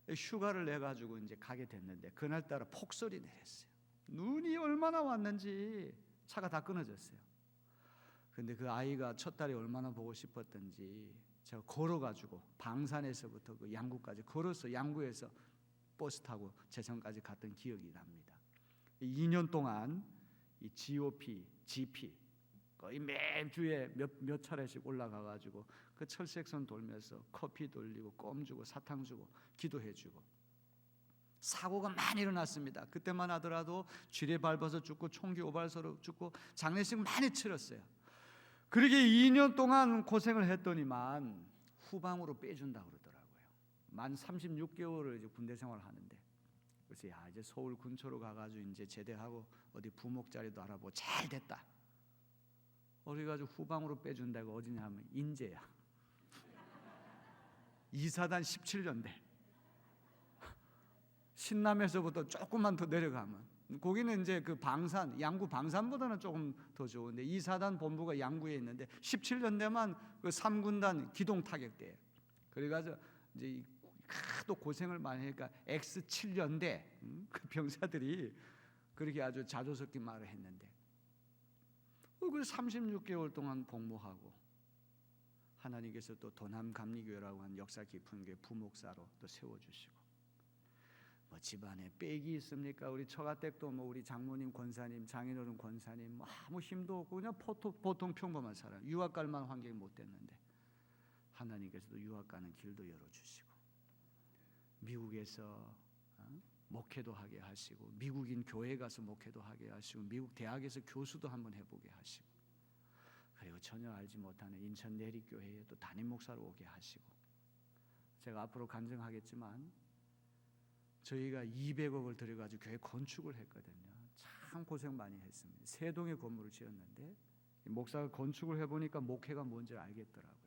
휴가를 내 가지고 이제 가게 됐는데 그날따라 폭설이 내렸어요. 눈이 얼마나 왔는지 차가 다 끊어졌어요. 근데 그 아이가 첫 딸이 얼마나 보고 싶었던지 제가 걸어가지고 방산에서부터 그 양구까지 걸어서 양구에서 버스 타고 제천까지 갔던 기억이 납니다. 2년 동안 이 GOP, GP 거의 매주에 몇 차례씩 올라가가지고 그 철책선 돌면서 커피 돌리고 껌 주고 사탕 주고 기도해 주고 사고가 많이 일어났습니다. 그때만 하더라도 쥐레 밟아서 죽고 총기 오발서로 죽고 장례식 많이 치렀어요. 그러게 2년 동안 고생을 했더니만 후방으로 빼준다고 그러더라고요. 만 36개월을 이제 군대 생활을 하는데 그래서 이제 서울 군초로 가가지고 이제 제대하고 어디 부목 자리도 알아보고 잘 됐다. 그래가지고 후방으로 빼준다고 어디냐 하면 인제야. 2사단 17연대. 신남에서부터 조금만 더 내려가면 거기는 이제 그 방산, 양구 방산보다는 조금 더 좋은데 2사단 본부가 양구에 있는데 17년대만 그 3군단 기동 타격대예요. 그래가지고 이제 또 고생을 많이 하니까 X7연대 그 병사들이 그렇게 아주 자조 섞인 말을 했는데 그 36개월 동안 복무하고 하나님께서 또 도남 감리교회라고 하는 역사 깊은 교회 부목사로 또 세워주시고 뭐 집안에 빽이 있습니까? 우리 처가댁도 뭐 우리 장모님 권사님, 장인어른 권사님 뭐 아무 힘도 없고 그냥 보통 평범한 사람, 유학 갈 만한 환경이 못 됐는데 하나님께서도 유학 가는 길도 열어주시고 미국에서 목회도 하게 하시고 미국인 교회 가서 목회도 하게 하시고 미국 대학에서 교수도 한번 해보게 하시고 그리고 전혀 알지 못하는 인천 내리교회에 또 담임 목사로 오게 하시고 제가 앞으로 간증하겠지만 저희가 200억을 들여가지고 교회 건축을 했거든요. 참 고생 많이 했습니다. 3동의 건물을 지었는데 목사가 건축을 해보니까 목회가 뭔지를 알겠더라고요.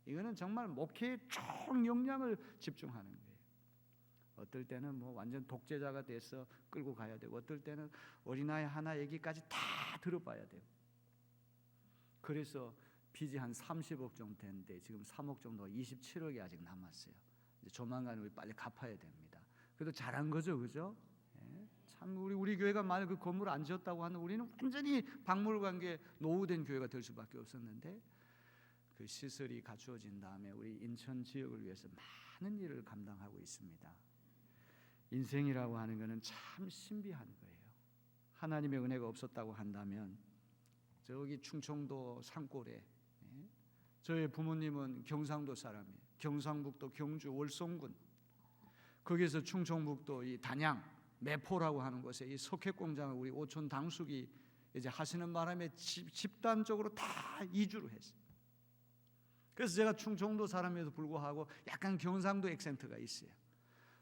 이거는 정말 목회에 총 역량을 집중하는 거예요. 어떨 때는 뭐 완전 독재자가 돼서 끌고 가야 되고, 어떨 때는 어린아이 하나 얘기까지 다 들어봐야 돼요. 그래서 빚이 한 30억 정도 되는데 지금 3억 정도가 27억이 아직 남았어요. 이제 조만간 우리 빨리 갚아야 됩니다. 그래도 잘한 거죠, 그죠? 예? 참 우리 교회가 만약 그 건물 안 지었다고 하는, 우리는 완전히 박물관계 노후된 교회가 될 수밖에 없었는데, 그 시설이 갖추어진 다음에 우리 인천 지역을 위해서 많은 일을 감당하고 있습니다. 인생이라고 하는 것은 참 신비한 거예요. 하나님의 은혜가 없었다고 한다면 저기 충청도 산골에, 저희 부모님은 경상도 사람이에요. 경상북도 경주 월송군, 거기에서 충청북도 이 단양 매포라고 하는 곳에 이 석회 공장을 우리 오촌 당숙이 이제 하시는 바람에 집단적으로 다 이주를 했어요. 그래서 제가 충청도 사람에도 불구하고 약간 경상도 액센트가 있어요.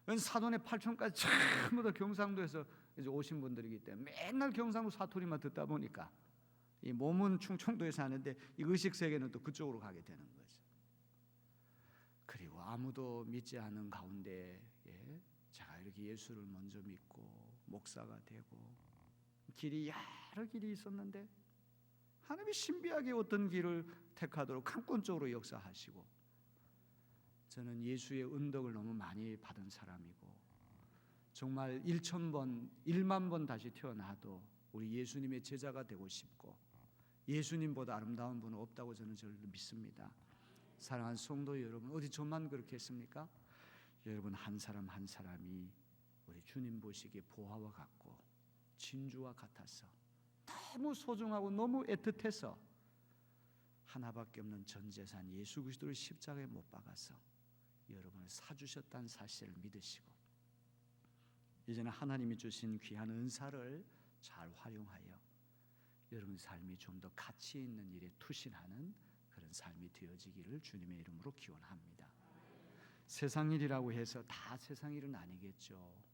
사돈의 팔촌까지 전부 다 경상도에서 이제 오신 분들이기 때문에 맨날 경상도 사투리만 듣다 보니까 이 몸은 충청도에 사는데 이 의식 세계는 또 그쪽으로 가게 되는 거죠. 그리고 아무도 믿지 않는 가운데 제가 이렇게 예수를 먼저 믿고 목사가 되고 길이 여러 길이 있었는데 하나님이 신비하게 어떤 길을 택하도록 강권적으로 역사하시고, 저는 예수의 은덕을 너무 많이 받은 사람이고, 정말 1,000번, 1만 번 다시 태어나도 우리 예수님의 제자가 되고 싶고, 예수님보다 아름다운 분은 없다고 저는 절로 믿습니다. 사랑하는 성도 여러분, 어디 저만 그렇게 했습니까? 여러분 한 사람 한 사람이 우리 주님 보시기에 보화와 같고 진주와 같아서 너무 소중하고 너무 애틋해서 하나밖에 없는 전 재산 예수 그리스도를 십자가에 못 박아서 여러분을 사주셨다는 사실을 믿으시고, 이제는 하나님이 주신 귀한 은사를 잘 활용하여 여러분 삶이 좀 더 가치 있는 일에 투신하는 그런 삶이 되어지기를 주님의 이름으로 기원합니다. 세상 일이라고 해서 다 세상 일은 아니겠죠.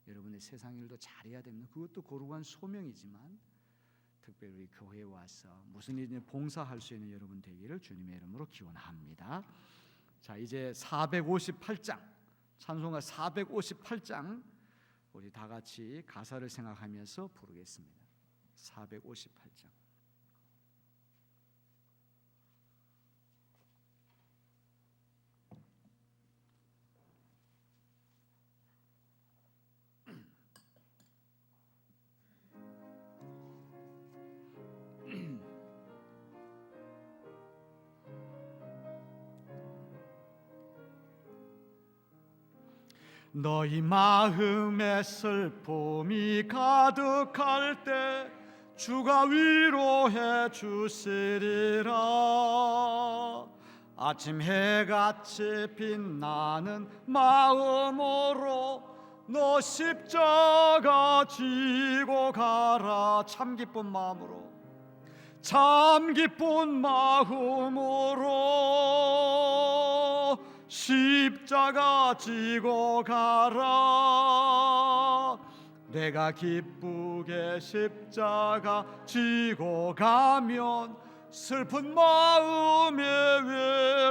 여러분의 세상 일도 잘해야 됩니다. 그것도 거룩한 소명이지만 특별히 우리 교회에 와서 무슨 일이든 봉사할 수 있는 여러분 되기를 주님의 이름으로 기원합니다. 자, 이제 458장, 찬송가 458장 우리 다 같이 가사를 생각하면서 부르겠습니다. 458장. 너희 마음에 슬픔이 가득할 때 주가 위로해 주시리라. 아침 해같이 빛나는 마음으로 너 십자가 지고 가라. 참 기쁜 마음으로, 참 기쁜 마음으로 십자가 지고 가라. 내가 기쁘게 십자가 지고 가면 슬픈 마음에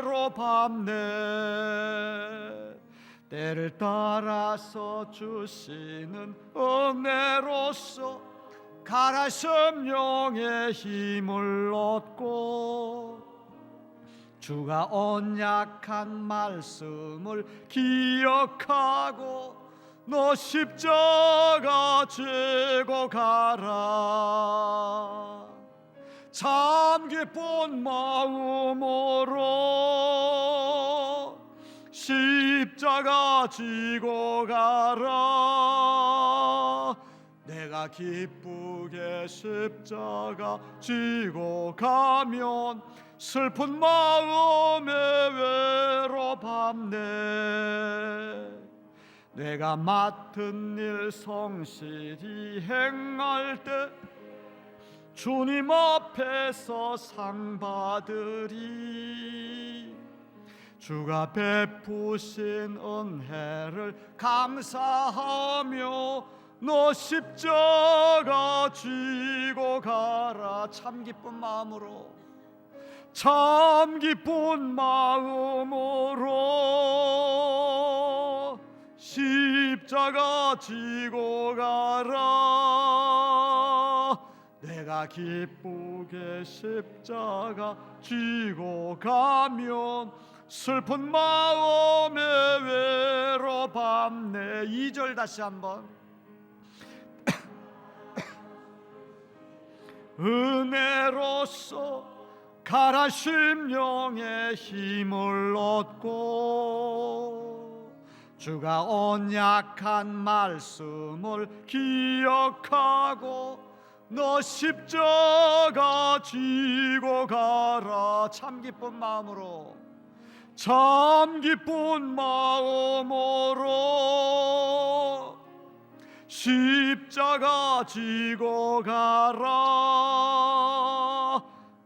외로밤네. 때를 따라서 주시는 은혜로서 가라 심령의 힘을 얻고, 주가 언약한 말씀을 기억하고 너 십자가 지고 가라. 참 기쁜 마음으로 십자가 지고 가라. 내가 기쁘게 십자가 지고 가면 슬픈 마음에 외로밤네. 내가 맡은 일 성실히 행할 때 주님 앞에서 상 받으리. 주가 베푸신 은혜를 감사하며 너 십자가 지고 가라. 참 기쁜 마음으로, 참 기쁜 마음으로 십자가 지고 가라. 내가 기쁘게 십자가 지고 가면 슬픈 마음에 외로밤네. 2절 다시 한번. 은혜로서 가라 심령의 힘을 얻고 주가 언약한 말씀을 기억하고 너 십자가 지고 가라. 참 기쁜 마음으로, 참 기쁜 마음으로 십자가 지고 가라.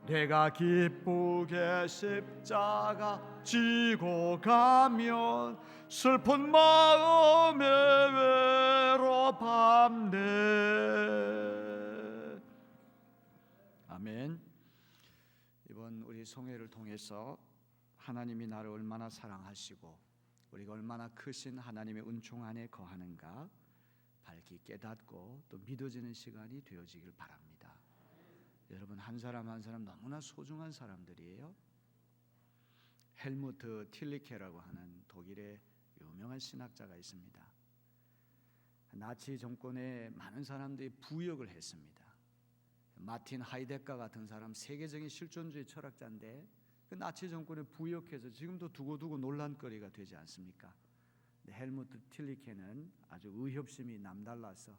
내가 기쁘게 십자가 지고 가면 슬픈 마음에 외로밤네. 아멘. 이번 우리 송회를 통해서 하나님이 나를 얼마나 사랑하시고 우리가 얼마나 크신 하나님의 은총 안에 거하는가 밝히 깨닫고 또 믿어지는 시간이 되어지길 바랍니다. 여러분 한 사람 한 사람 너무나 소중한 사람들이에요. 헬무트 틸리케라고 하는 독일의 유명한 신학자가 있습니다. 나치 정권에 많은 사람들이 부역을 했습니다. 마틴 하이데거 같은 사람 세계적인 실존주의 철학자인데 그 나치 정권에 부역해서 지금도 두고두고 논란거리가 되지 않습니까? 헬무트 틸리케는 아주 의협심이 남달라서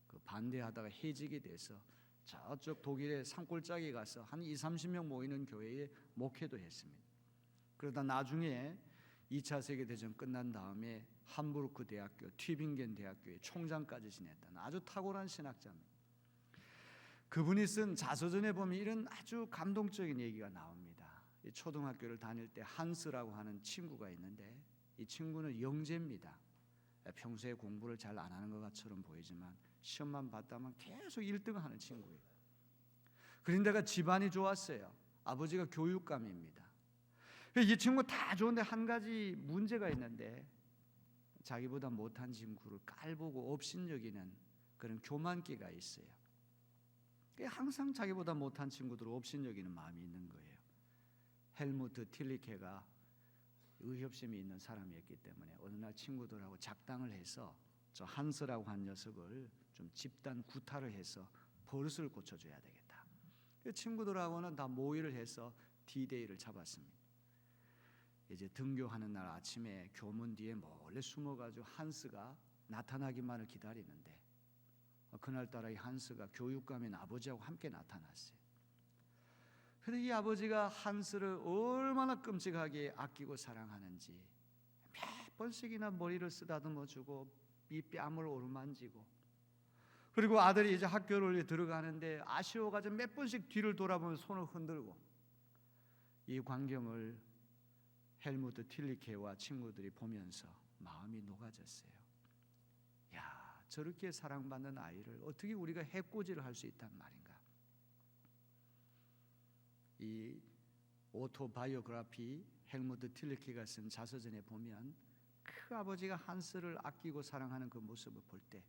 그 반대하다가 해직이 돼서 저쪽 독일의 산골짜기 가서 한 20-30명 모이는 교회에 목회도 했습니다. 그러다 나중에 2차 세계대전 끝난 다음에 함부르크 대학교, 튜빙겐 대학교의 총장까지 지냈던 아주 탁월한 신학자입니다. 그분이 쓴 자서전에 보면 이런 아주 감동적인 얘기가 나옵니다. 초등학교를 다닐 때 한스라고 하는 친구가 있는데 이 친구는 영재입니다. 평소에 공부를 잘 안 하는 것처럼 보이지만 시험만 봤다면 계속 1등 하는 친구예요. 그런데가 집안이 좋았어요. 아버지가 교육감입니다. 이 친구 다 좋은데 한 가지 문제가 있는데 자기보다 못한 친구를 깔보고 업신여기는 그런 교만기가 있어요. 항상 자기보다 못한 친구들을 업신여기는 마음이 있는 거예요. 헬무트 틸리케가 의협심이 있는 사람이었기 때문에 어느 날 친구들하고 작당을 해서 저 한스라고 한 녀석을 좀 집단 구타를 해서 버릇을 고쳐줘야 되겠다. 친구들하고는 다 모의를 해서 D-Day를 잡았습니다. 이제 등교하는 날 아침에 교문 뒤에 몰래 숨어가지고 한스가 나타나기만을 기다리는데 그날따라 이 한스가 교육감인 아버지하고 함께 나타났어요. 그런데 이 아버지가 한스를 얼마나 끔찍하게 아끼고 사랑하는지 몇 번씩이나 머리를 쓰다듬어주고 이 뺨을 오르만지고 그리고 아들이 이제 학교를 들어가는데 아쉬워가지고 몇 번씩 뒤를 돌아보면 손을 흔들고 이 광경을 헬무트 틸리케와 친구들이 보면서 마음이 녹아졌어요. 야, 저렇게 사랑받는 아이를 어떻게 우리가 해코지를 할 수 있단 말인가? 이 오토바이오그래피 헬무트 틸리케가 쓴 자서전에 보면 그 아버지가 한스를 아끼고 사랑하는 그 모습을 볼 때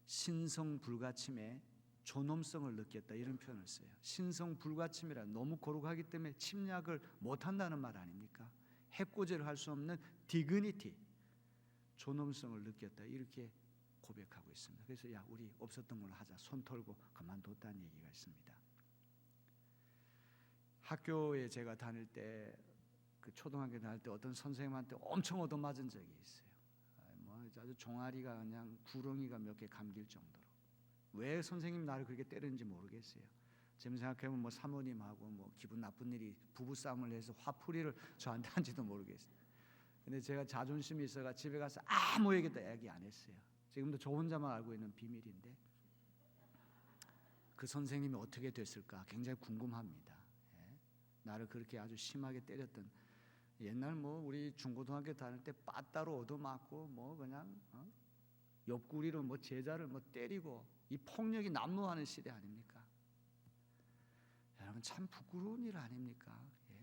신성불가침에 존엄성을 느꼈다 이런 표현을 써요. 신성불가침이라 너무 거룩하기 때문에 침략을 못한다는 말 아닙니까? 해코지를 할 수 없는 디그니티, 존엄성을 느꼈다 이렇게 고백하고 있습니다. 그래서 야 우리 없었던 걸로 하자 손 털고 그만뒀다는 얘기가 있습니다. 학교에 제가 다닐 때 그 초등학교 다닐 때 어떤 선생님한테 엄청 얻어맞은 적이 있어요. 뭐 아주 종아리가 그냥 구렁이가 몇 개 감길 정도로. 왜 선생님 나를 그렇게 때리는지 모르겠어요. 지금 생각해보면 뭐 사모님하고 뭐 기분 나쁜 일이 부부 싸움을 해서 화풀이를 저한테 한지도 모르겠어요. 근데 제가 자존심이 있어가 집에 가서 아무에게도 얘기 안 했어요. 지금도 저 혼자만 알고 있는 비밀인데 그 선생님이 어떻게 됐을까 굉장히 궁금합니다. 예. 나를 그렇게 아주 심하게 때렸던 옛날 뭐 우리 중고등학교 다닐 때 빠따로 얻어맞고 뭐 그냥 옆구리로 뭐 제자를 뭐 때리고 이 폭력이 난무하는 시대 아닙니까? 여러분 참 부끄러운 일 아닙니까? 예?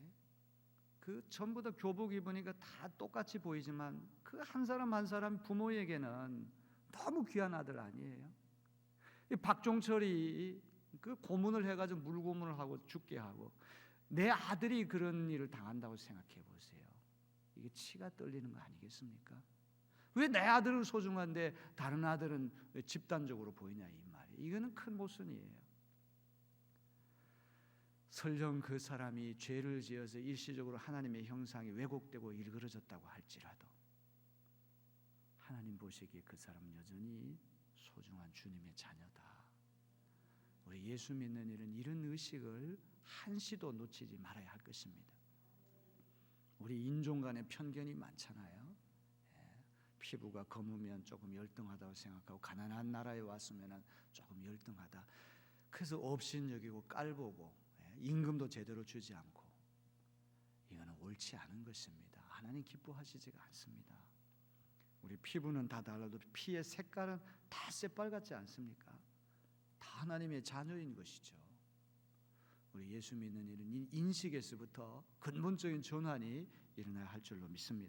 그 전부 다 교복 입으니까 다 똑같이 보이지만 그 한 사람 한 사람 부모에게는 너무 귀한 아들 아니에요? 이 박종철이 그 고문을 해가지고 물고문을 하고 죽게 하고 내 아들이 그런 일을 당한다고 생각해 보세요. 이게 치가 떨리는 거 아니겠습니까? 왜 내 아들은 소중한데 다른 아들은 왜 집단적으로 보이냐 이 말이에요. 이거는 큰 모순이에요. 설령 그 사람이 죄를 지어서 일시적으로 하나님의 형상이 왜곡되고 일그러졌다고 할지라도 하나님 보시기에 그 사람은 여전히 소중한 주님의 자녀다. 우리 예수 믿는 일은 이런 의식을 한시도 놓치지 말아야 할 것입니다. 우리 인종 간의 편견이 많잖아요. 피부가 검으면 조금 열등하다고 생각하고 가난한 나라에 왔으면 조금 열등하다. 그래서 업신여기고 깔보고 임금도 제대로 주지 않고 이거는 옳지 않은 것입니다. 하나님 기뻐하시지가 않습니다. 우리 피부는 다 달라도 피의 색깔은 다 새빨갛지 않습니까? 다 하나님의 자녀인 것이죠. 우리 예수 믿는 일은 인식에서부터 근본적인 전환이 일어나야 할 줄로 믿습니다.